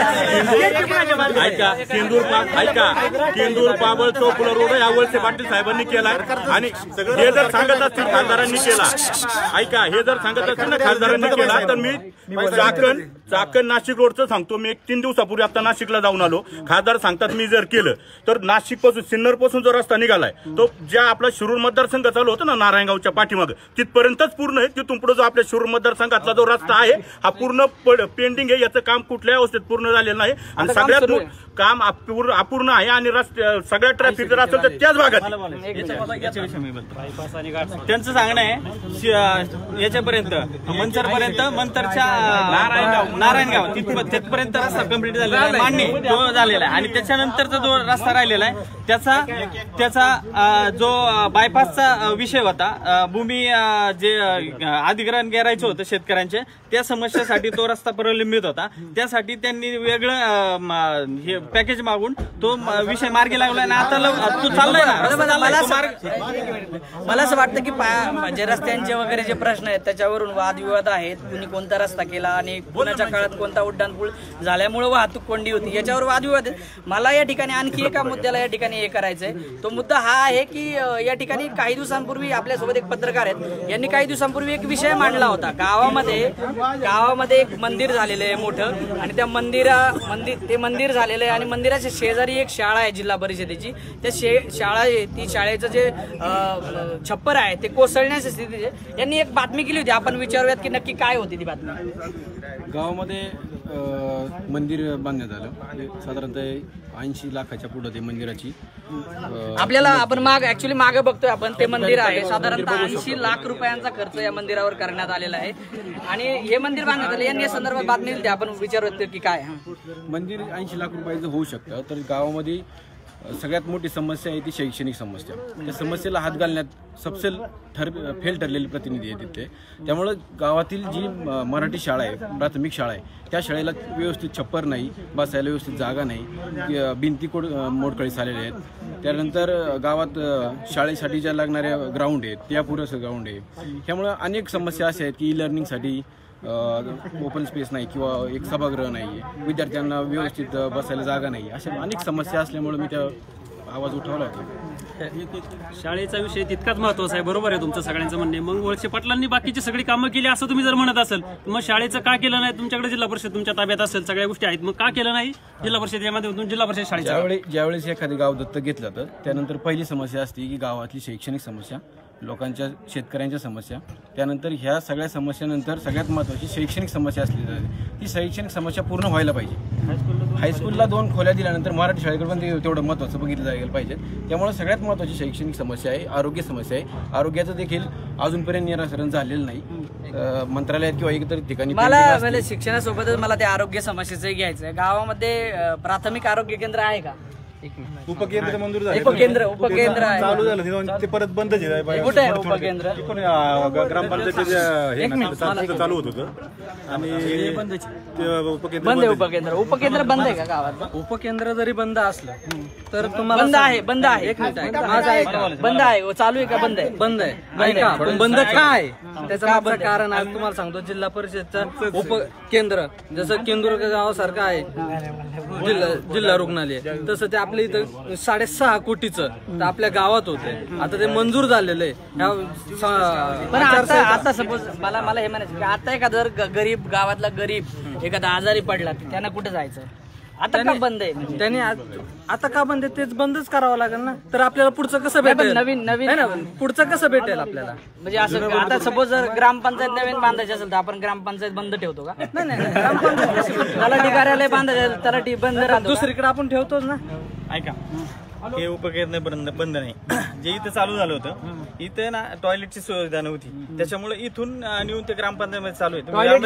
केंदूर पाबळ चौकुला रोड हा वळसे पाटील साहेबांनी केला. आणि हे जर सांगत असतील खासदारांनी केला, हे जर सांगत असतील ना खासदारांनी केला, तर मी चाकण नाशिक रोडचं सांगतो. मी 3 दिवसापूर्वी आता नाशिकला जाऊन आलो. खासदार सांगतात मी जर केलं तर नाशिक पासून सिन्नर पासून जो रस्ता निघालाय तो ज्या आपला शिरूर मतदारसंघ चालू होतो ना नारायणगावच्या पाठीमाग तिथपर्यंतच पूर्ण आहे. तिथून पुढे जो आपल्या शिरूर मतदारसंघातला जो रस्ता आहे हा पूर्ण पेंडिंग आहे. याचं काम कुठल्याही अवस्थेत पूर्ण झालेलं नाही आणि सगळ्यात काम अपूर्ण आहे. आणि सगळ्या ट्रॅफिक जर असेल तर त्याच भागात. त्यांचं सांगणं आहे याच्यापर्यंत मंचरपर्यंत, मंतरच्या नारायणगाव तिथपर्यंत रस्ता कम्प्लीट झालेला आहे, मान्य तो झालेला आहे. आणि त्याच्यानंतरचा जो रस्ता राहिलेला आहे त्याचा जो बायपासचा विषय होता, भूमी जे अधिग्रहण करायचं होतं शेतकऱ्यांचे, त्या समस्येसाठी तो रस्ता प्रलंबित होता. त्यासाठी त्यांनी वेगळं हे पॅकेज मागून तो विषय मार्गी लागला आणि आता तो चाललाय ना. मला असं वाटतं की म्हणजे रस्त्यांचे वगैरे जे प्रश्न आहेत त्याच्यावरून वादविवाद आहेत. कुणी कोणता रस्ता केला आणि कुणाच्या काळात कोणता उड्डाणपूल झाल्यामुळे वाहतूक कोंडी होती, याच्यावर वादविवाद आहेत. मला या ठिकाणी आणखी एका मुद्द्याला या ठिकाणी हे करायचंय. तो मुद्दा हा आहे की या ठिकाणी काही दिवसांपूर्वी आपल्यासोबत एक पत्रकार आहेत, यांनी काही दिवसांपूर्वी एक विषय मांडला होता. गावामध्ये एक मंदिर झालेलं आहे मोठं, आणि त्या ते मंदिर झालेलं आहे आणि मंदिराच्या शेजारी एक शाळा आहे जिल्हा परिषदेची. त्या शाळा आहे, ती शाळेचं जे छप्पर आहे ते कोसळण्याच्या स्थितीत आहे. यांनी एक बातमी केली होती, आपण विचारूयात की नक्की काय होती ती बातमी. गावामध्ये मंदिर बांधण्यात आलं, साधारणतः 80 लाखाच्या पुढे ते मंदिराची. आपल्याला आपण मागे बघतोय आपण, ते मंदिर आहे साधारणतः 80 लाख रुपयांचा खर्च या मंदिरावर करण्यात आलेला आहे आणि हे मंदिर बांधण्यात आले. यांनी या संदर्भात बातमी दिली, आपण विचारूयात की काय. मंदिर 80 लाख रुपयाचं होऊ शकतं, तर गावामध्ये सगळ्यात मोठी समस्या आहे ती शैक्षणिक समस्या. त्या समस्येला हात घालण्यात सबसे फेल ठरलेले प्रतिनिधी आहेत तिथे. त्यामुळं गावातील जी मराठी शाळा आहे, प्राथमिक शाळा आहे, त्या शाळेला व्यवस्थित छप्पर नाही, बसायला व्यवस्थित जागा नाही, भिंती मोडकळीस आलेल्या आहेत. त्यानंतर गावात शाळेसाठी ज्या लागणाऱ्या ग्राउंड आहेत त्या पुरेसं ग्राउंड आहे. त्यामुळं अनेक समस्या अशा आहेत की ई लर्निंगसाठी ओपन स्पेस नाही किंवा एक सभागृह नाही, विद्यार्थ्यांना व्यवस्थित बसायला जागा नाही, अशा अनेक समस्या असल्यामुळे मी त्या आवाज उठवला होता. शाळेचा विषय तितकाच महत्वाचा आहे, बरोबर आहे तुमचं सगळ्यांचं म्हणणे. मग वळसे पाटलांनी बाकीची सगळी कामं केली असं तुम्ही जर म्हणत असेल, मग शाळेचं का केलं नाही? तुमच्याकडे जिल्हा परिषद तुमच्या ताब्यात असेल, सगळ्या गोष्टी आहेत, मग का केलं नाही जिल्हा परिषद यामध्ये? जिल्हा परिषद शाळेच्या ज्यावेळेस एखादे गाव दत्तक घेतलं तर त्यानंतर पहिली समस्या असते की गावातली शैक्षणिक समस्या, लोकांच्या शेतकऱ्यांच्या समस्या. त्यानंतर ह्या सगळ्या समस्यानंतर सगळ्यात महत्त्वाची शैक्षणिक समस्या असली जाते. ती शैक्षणिक समस्या पूर्ण व्हायला पाहिजे. हायस्कूलला 2 खोल्या दिल्यानंतर मराठी शाळेकडे पण तेवढं महत्त्वाचं बघितलं जायला पाहिजे. त्यामुळे सगळ्यात महत्त्वाची शैक्षणिक समस्या आहे, आरोग्य समस्या आहे. आरोग्याचं देखील अजूनपर्यंत निराकरण झालेलं नाही मंत्रालयात किंवा इतर ठिकाणी. मला शिक्षणासोबतच मला त्या आरोग्य समस्येचं घ्यायचं आहे. गावामध्ये प्राथमिक आरोग्य केंद्र आहे का? उपकेंद्र मंजूर झाले, उपकेंद्र चालू झालं ते परत बंद झालं. कुठे आहे उपकेंद्र? ग्रामपंचायत चालू होत होतं आणि उपकेंद्र बंद आहे का गावात? उपकेंद्र जरी बंद असलं तर तुम्हाला बंद आहे. एक मिनिट, बंद आहे, चालू आहे का बंद आहे? बंद आहे. ऐका, बंद काय त्याचं मागचं कारण आहे तुम्हाला सांगतो. जिल्हा परिषदचं उपकेंद्र जसं केंदूर गावासारखं आहे जिल्हा रुग्णालय, तसं ते आपल्या इथं 6.5 कोटीचं तर आपल्या गावात होते. आता ते मंजूर झालेलं आहे. पण आता सपोज मला हे म्हणायचं की आता एखादा गरीब गावातला गरीब एखादा आजारी पडला त्यांना कुठे जायचं? आता का बंद आहे? त्याने आता का बंद आहे तेच बंदच करावं लागेल ना. तर आपल्याला पुढचं कसं भेटेल? नवीन पुढचं कसं भेटेल आपल्याला? म्हणजे असं आता सपोज जर ग्रामपंचायत नवीन बांधायची असेल तर आपण ग्रामपंचायत बंद ठेवतो का? नाही ग्रामपंचायत तलाठी कार्यालय बांधायचं, तलाठी बंद राहतो, दुसरीकडे आपण ठेवतोच ना. ऐका, हे उपकेंद्र बंद नाही. जे इथं चालू झालं होतं इथं ना टॉयलेटची सुविधा नव्हती, त्याच्यामुळे इथून नेऊन ते ग्रामपंचायत चालू आहे.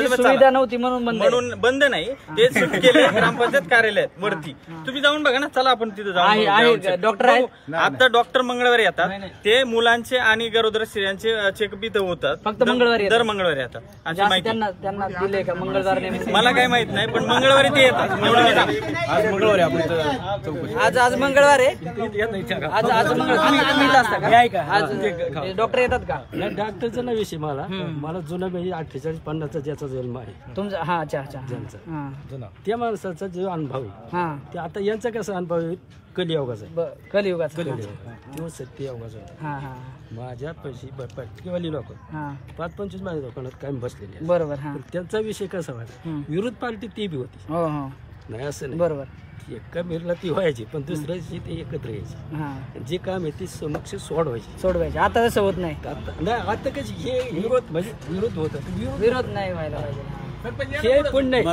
सुविधा नव्हती म्हणून बंद नाही, ते सुरू केले ग्रामपंचायत कार्यालयात वरती. तुम्ही जाऊन बघा ना, चला आपण तिथे जाऊन. डॉक्टर आहेत आता डॉक्टर मंगळवारी येतात, ते मुलांचे आणि गरोदर स्त्रियांचे चेकअप इथं होतात. फक्त मंगळवारी दर मंगळवारी येतात. अशी माहिती त्यांना दिले का मंगळवार? मला काय माहित नाही, पण मंगळवारी ते येतात. आज मंगळवारी आपण आज मंगळवार आहे. आज मंगळवार असता का? आज डॉक्टर येतात का? डॉक्टरचा नाही विषय मला जुना 48-50 ज्याचा जन्म आहे तुमचा. हा, अच्छा जुना त्या माणसाचा जो अनुभव आहे ते आता यांचा कसा अनुभव आहे? कलियुगाचा किंवा सत्ययुगाचा. माझ्या पैसे पटकेवाली लोक 5-25 माझ्या दुकानात कायम बसलेले, बरोबर. त्यांचा विषय कसा वाटला? विरोध पार्टी ती बी होती, नाही असं नाही, बरोबर. एका मिरला ती व्हायची पण दुसऱ्याची ते एकत्र यायची. जे काम आहे ती समक्ष सोडवायची. आता तसं होत नाही. आता कशी हे विरोध म्हणजे विरोध होत, विरोध नाही व्हायला पाहिजे. हे पण नाही,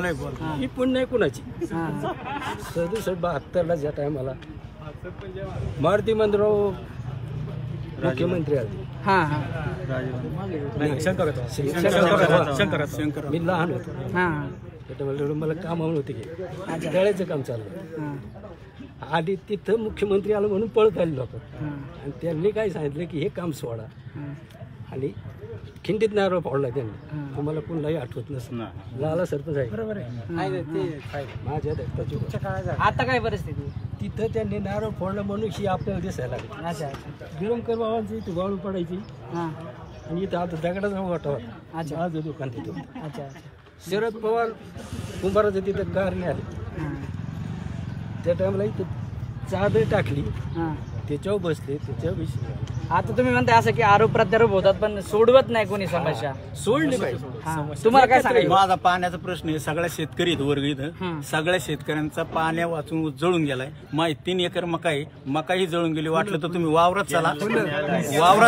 ही पण नाही कुणाची. 67-72 ज्या टायमाला मारुती मंदिराव मुख्यमंत्री आले, शंकर मी लहान होतो, मला काम होते की तळ्याचं काम चाललं. आधी तिथं मुख्यमंत्री आलं म्हणून पळत आले लोक, आणि त्यांनी काय सांगितलं की हे काम सोडा, आणि खिंडीत नारळ फोडला त्यांनी. तुम्हाला कोणालाही आठवत नसेल, लाला सरपंच आहे, बरोबर आहे माझ्या दत्ताची. आता काय परिस्थिती? तिथं त्यांनी नारळ फोडला म्हणून ही आपल्याला दिसायला लागली. गिरमकर बाबांची इथे वाळू पडायची, आणि इथं आता दगडाचा वाटा होता. आज दुकान तिथं. शरद पवार कुंभाराचं तिथं कारणे आले त्या टाइमला इथं चादर टाकली त्याच्यावर बसले त्याच्यावर विषय. आता तुम्ही म्हणताय असं की आरोप प्रत्यारोप होतात पण सोडवत नाही कोणी समस्या. सोडली पाहिजे. तुम्हाला काय सांगायचं? माझा पाण्याचा प्रश्न आहे. सगळ्या शेतकरी आहेत वर्ग इथं. सगळ्या शेतकऱ्यांचा पाण्या वाचून जळून गेलाय. माझी 3 एकर मका ही जळून गेली. वाटलं तर तुम्ही वावरात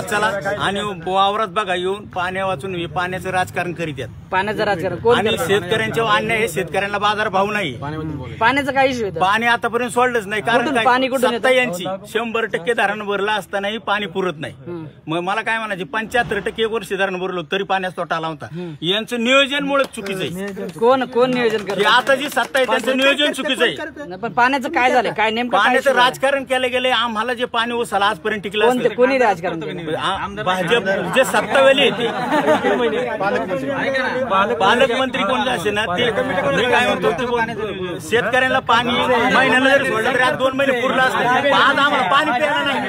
चला आणि वावरात बघा येऊन पाण्या वाचून पाण्याचं राजकारण करीत आहेत. पाण्याचं राजकारण आणि शेतकऱ्यांच्या अन्याय आहे. शेतकऱ्यांना बाजार भाव नाही. पाण्याचा काय इश्यू आहे? पाणी आतापर्यंत सोडलंच नाही. कारण पाणी कुठून येतं? सत्ता यांची 100% धरण भरलं असतानाही पाणी पुरत नाही. मग मला काय म्हणायचे 75% 1 वर्ष धरण भरलो तरी पाण्याचा तोटा आला होता. यांचं नियोजन मुळे चुकीचं आहे. कोण नियोजन करतं? आता जी सत्ता आहे त्यांचं नियोजन चुकीचं आहे. पण पाण्याचं काय झालं? काय नेमकं पाण्याचं राजकारण केलं गेलंय. आम्हाला जे पाणी उसाला आजपर्यंत टिकलं कोणी राजकारण केलं? भाजप जे सत्तावेळी येते पालकमंत्री कोण असे ना ते मी काय म्हणतो ते शेतकऱ्यांना पाणी महिन्याला जरी सोडलं तरी आज 2 महिने पुरलं असतं. आज आम्हाला पाणी प्यायला नाही.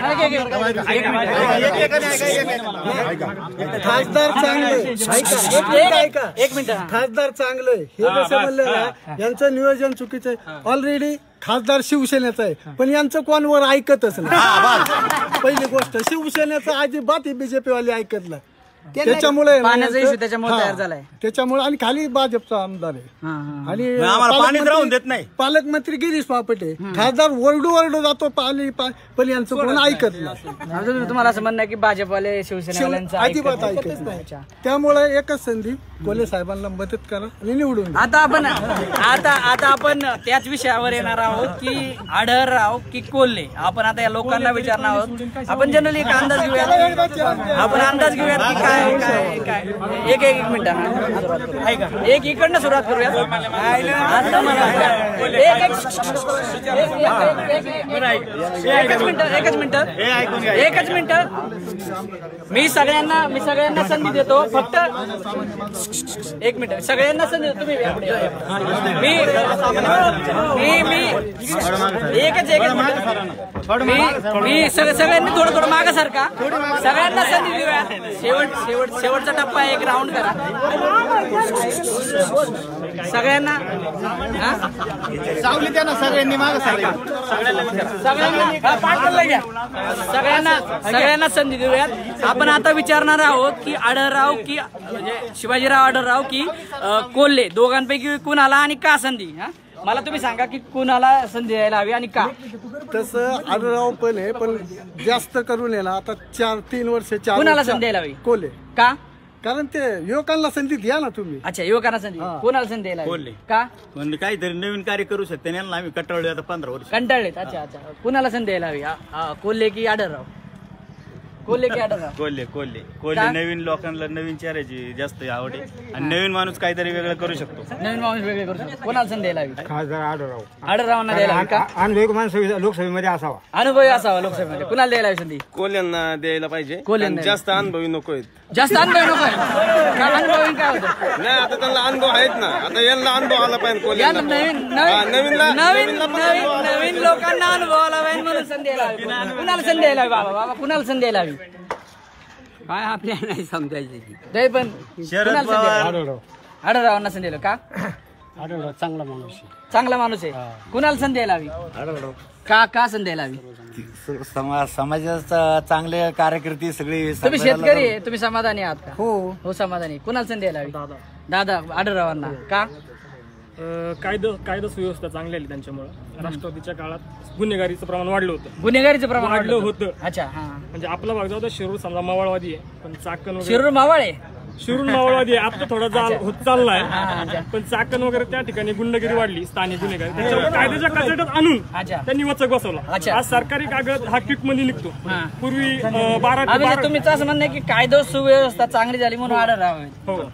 खासदार चांगले एक मिनिट. खासदार चांगलं हे कसं म्हणलं ना यांचं नियोजन चुकीचं आहे. ऑलरेडी खासदार शिवसेनेचं आहे पण यांचं कोणवर ऐकतच नाही. पहिली गोष्ट शिवसेनेचं अजिबात बीजेपी वाले ऐकत नाही. त्याच्यामुळे पाण्याचा इश्यू त्याच्यामुळे तयार झालाय. त्याच्यामुळे आणि खाली भाजपचा आमदार आहे आणि आम्हाला पाणी राहून देत नाही. पालकमंत्री गिरीश बापटे खासदार ओरडू जातो पण यांचं कोण ऐकत नाही. तुम्हाला असं म्हणणं आहे की भाजपवाले शिवसेनेवाल्यांचं अजिबात ऐकत नाही. त्यामुळे एकच संधी कोल्हे साहेबांना मदत करा आणि निवडून. आता आपण त्याच विषयावर येणार आहोत की आढळराव की कोल्हे. आपण आता या लोकांना विचारणार आहोत. आपण जनरली एक अंदाज घेऊयात की काय एक मिनिट एक इकडनं सुरुवात करूया. एकच मिनिट मी सगळ्यांना संधी देतो. फक्त एक मिनिट सगळ्यांना संधी देतो. मी सगळ्यांनी थोडं मागं सारखा सगळ्यांना संधी देऊया. शेवटचा टप्पा एक राऊंड करा सगळ्यांना. सावली त्यांना सगळ्यांनी मागं सारखा सगळ्यांना संधी देऊयात. आपण आता विचारणार आहोत की आढळराव की म्हणजे शिवाजीराव आढळराव की कोल्हे दोघांपैकी कुणाला आणि का संधी. मला तुम्ही सांगा की कुणाला संधी द्यायला हवी आणि का. तसं आढळराव पण आहे पण जास्त करून आहे ना आता 3 वर्ष कुणाला संधी द्यायला हवी? कोल्हे. का? कारण ते युवकांना संधी द्या ना तुम्ही. अच्छा युवकांना संधी कोणाला संधी द्यायला कोल्हे. का? म्हणजे काहीतरी नवीन कार्य करू शकते. यांना आम्ही कंटाळलो आता 15 वर्ष कंटाळलेत. अच्छा कुणाला संधी द्यायला हवी? कोल्हे की आढळराव? कोल्हे की आढळराव? कोल्हे नवीन लोकांना नवीन चेहऱ्याची जास्त आवड आहे आणि नवीन माणूस काहीतरी वेगळं करू शकतो. नवीन माणूस वेगळे करू शकतो. कोणाला संधी द्यायला हवी? खासदार आढळरावांना द्यायला हवी का? अनुभवी माणूस लोकसभेमध्ये असावा. अनुभवी असावा लोकसभेमध्ये. कुणाला द्यायला हवी संधी? कोल्ह्यांना द्यायला पाहिजे. कोल्ह्यांना जास्त अनुभवी नको आहेत. जास्त अनुभवी नको अनुभवी काय होतं? नाही आता त्यांना अनुभव आहेत ना. आता यांना अनुभव आला पाहिजे. नवीन लोकांना अनुभव आला पाहिजे म्हणून संधी द्यायला हवी. कुणाला संधी द्यायला हवी? बाबा कुणाला संधी द्यायला हवी? काय आपल्याला नाही समजायचं. तरी पण शरद पवार आढळरावांना संधी द्यायला का? आढळराव चांगला माणूस आहे. चांगला माणूस आहे. कुणाला संधी द्यायला हवी? का संधी द्यायला हवी? समाजाचा चांगले कार्यकर्ते सगळे. तुम्ही शेतकरी आहे तुम्ही समाधानी आहात का? हो समाधानी. कुणाला संधी द्यायला हवी? दादा आढळरावांना का? कायदा सुव्यवस्था चांगली आली त्यांच्यामुळे. राष्ट्रवादीच्या काळात गुन्हेगारीचं प्रमाण वाढलं होतं. गुन्हेगारीचं प्रमाण वाढलं होतं. अच्छा म्हणजे आपला भाग जाऊ शिरूर समजा मावळवादी आहे पण चाकण शिरूर मावळ आहे. शिरूर मावळवादी आहे. आता थोडा होत चाललाय पण चाकण वगैरे त्या ठिकाणी गुंडगिरी वाढली स्थानिक गुन्हेगारी त्याच्यावर कायद्याच्या कचाट्यात आणून त्यांनी वचक बसवला. आज सरकारी कागद हा किट मध्ये निघतो. पूर्वी 12 तुम्ही असं म्हणणं की कायदा सुव्यवस्था चांगली झाली म्हणून आढळराव आहे.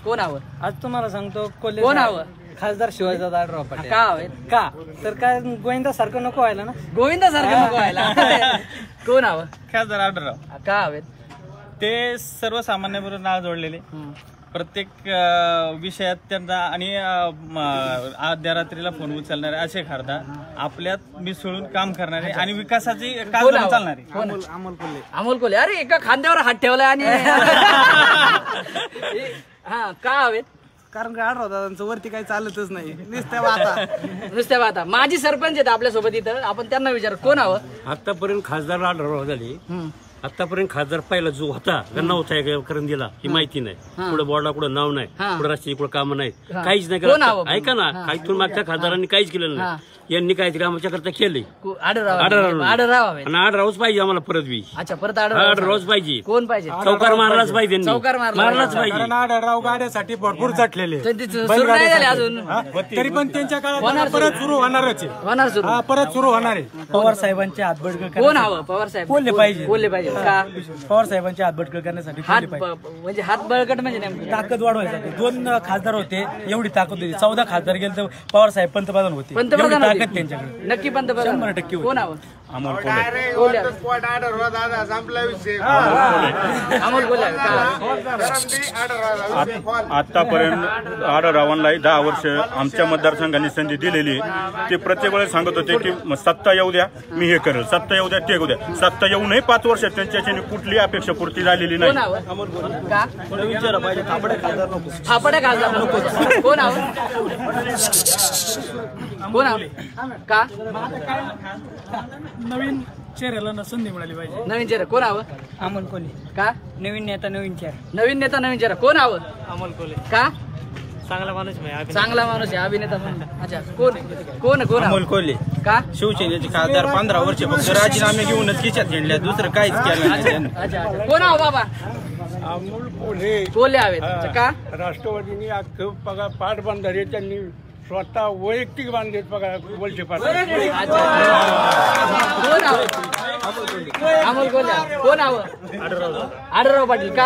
कोण हवं? आज तुम्हाला सांगतो कोण हवं? खासदार शिवाजीराव आढळराव पाटील. का हवे? का तर काय गोविंदा सारखं नको व्हायला ना. गोविंदा सारखं नको व्हायला. कोण हवं? खासदार आढळराव. का हवेत? ते सर्वसामान्यांबरोबर नाळ जोडलेले. प्रत्येक विषयात त्यांना आणि अर्ध्या रात्रीला फोन उचलणारे असे खासदार आपल्यात मिसळून काम करणारे आणि विकासाची काम चालणारे. अमोल कोल्हे. अरे एका खांद्यावर हात ठेवलाय आणि का हवेत? कारण का आढळरावांचं वरती काही चालतच नाही नुसत्या वाता माजी सरपंच आहेत आपल्यासोबत इथं, आपण त्यांना विचार कोण हवं. आतापर्यंत खासदार आढळराव झाले. आतापर्यंत खासदार पहिला जो होता का नव्हता करंदीला ही माहिती नाही. कुठं बोर्डला कुठं नाव नाही, कुठं रस्त्याची कुठं कामं नाहीत, काहीच नाही केलं. ऐका ना, काही तुम्ही मागच्या खासदारांनी काहीच केलं नाही. यांनी काहीतरी आमच्या करता केलंय. आढळरावच पाहिजे आम्हाला परत बी. अच्छा, परत आढळरावच पाहिजे. कोण पाहिजे? चौकार मारलाच पाहिजे, मारलाच पाहिजे. आढळराव गाड्यासाठी भरपूर चटलेले सुरू नाही झाले अजून, तरी पण त्यांच्या काळात परत सुरू होणारच आहे. परत सुरू होणार आहे. पवार साहेबांचे हातबडकं कोण हवं? पवार साहेब बोलले पाहिजे. बोलले पाहिजे का? पवार साहेबांचे हातबडकं करण्यासाठी म्हणजे हात बळकट म्हणजे नेमकं ताकद वाढवायसाठी 2 खासदार होते, एवढी ताकद होती. 14 खासदार गेले तर पवार साहेब पंतप्रधान होते. पंतप्रधान ताकद त्यांच्याकडे नक्की पंतप्रधान 100% कोण हवं? अमोल आतापर्यंत आढळरावांना 10 वर्ष आमच्या मतदारसंघाने संधी दिलेली. ते प्रत्येक वेळेस सांगत होते की सत्ता येऊ द्या, मी हे करेल, सत्ता येऊ द्या, ते येऊ द्या. सत्ता येऊ नये 5 वर्ष त्यांच्याने कुठली अपेक्षा पूर्ती झालेली नाही. फापडे खासदार नको. कोण हवं? कोण हवं का? नवीन चेहऱ्याला संधी मिळाली पाहिजे. नवीन चेहरा कोण हवं? अमोल कोल्हे. का? नवीन नेता नवीन चेहरा. नवीन नेता नवीन चेहरा कोण हवं? अमोल कोल्हे. का? चांगला माणूस चांगला माणूस आहे, अभिनेता म्हणून. अच्छा, कोण कोण? अमोल कोल्हे. का? शिवसेनेचे खासदार 15 वर्ष फक्त राजीनामे घेऊनच खिशात घेतल्या, दुसरं काहीच केलं नाही. अच्छा, कोण हवं बाबा? अमोल कोल्हे. कोल्हे हवेत. का? राष्ट्रवादीने अख्खं पाटबंधारे त्यांनी स्वतः वैयक्तिक बांधलेत बघा. वलसे पाटील. कोण हवं? अमोल कोल्हे. कोण हवं? आढळराव पाटील. का?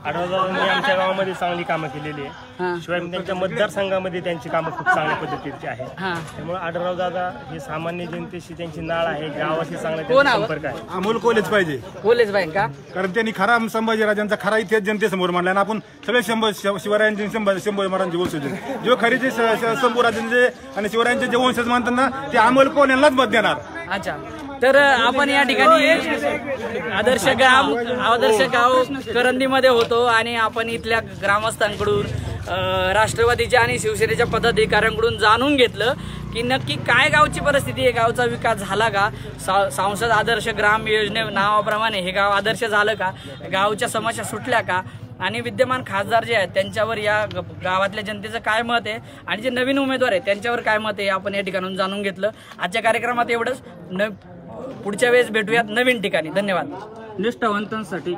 आढळरावांनी आमच्या गावामध्ये चांगली कामं केलेली आहे. शिवाय त्यांच्या मतदारसंघामध्ये त्यांची कामं खूप चांगल्या पद्धतीची आहेत. त्यामुळे आढळराव दादा हे सामान्य जनतेशी त्यांची नाळ आहे, गावाशी चांगला संपर्क आहे. अमोल कोल्हेच पाहिजे. कोल्हेच पाहिजे का? कारण त्यांनी खरा संभाजीराजांचा खरा इतिहास जनतेसमोर मांडला. आणि आपण सगळे शिवरायांचे संभाजी महाराजांचे वंशज जो खरीचे शंभूराजांचे आणि शिवरायांचे जे वंशज मानतात ना, ते अमोल कोल्हेलाच मत देणार. अच्छा, तर आपण या ठिकाणी आदर्श गाव करंदीमध्ये होतो आणि आपण इथल्या ग्रामस्थांकडून राष्ट्रवादीच्या आणि शिवसेनेच्या पदाधिकाऱ्यांकडून जाणून घेतलं की नक्की काय गावची परिस्थिती आहे, गावचा विकास झाला का, सांसद आदर्श ग्राम योजने नावाप्रमाणे हे गाव आदर्श झालं का, गावच्या समस्या सुटल्या का, आणि विद्यमान खासदार जे आहेत त्यांच्यावर या गावातल्या जनतेचं काय मत आहे आणि जे नवीन उमेदवार आहेत त्यांच्यावर काय मत आहे आपण या ठिकाणून जाणून घेतलं. आजच्या कार्यक्रमात एवढंच. पुढच्या वेळेस भेटूयात नवीन ठिकाणी. धन्यवाद. निष्ठावंतांसाठी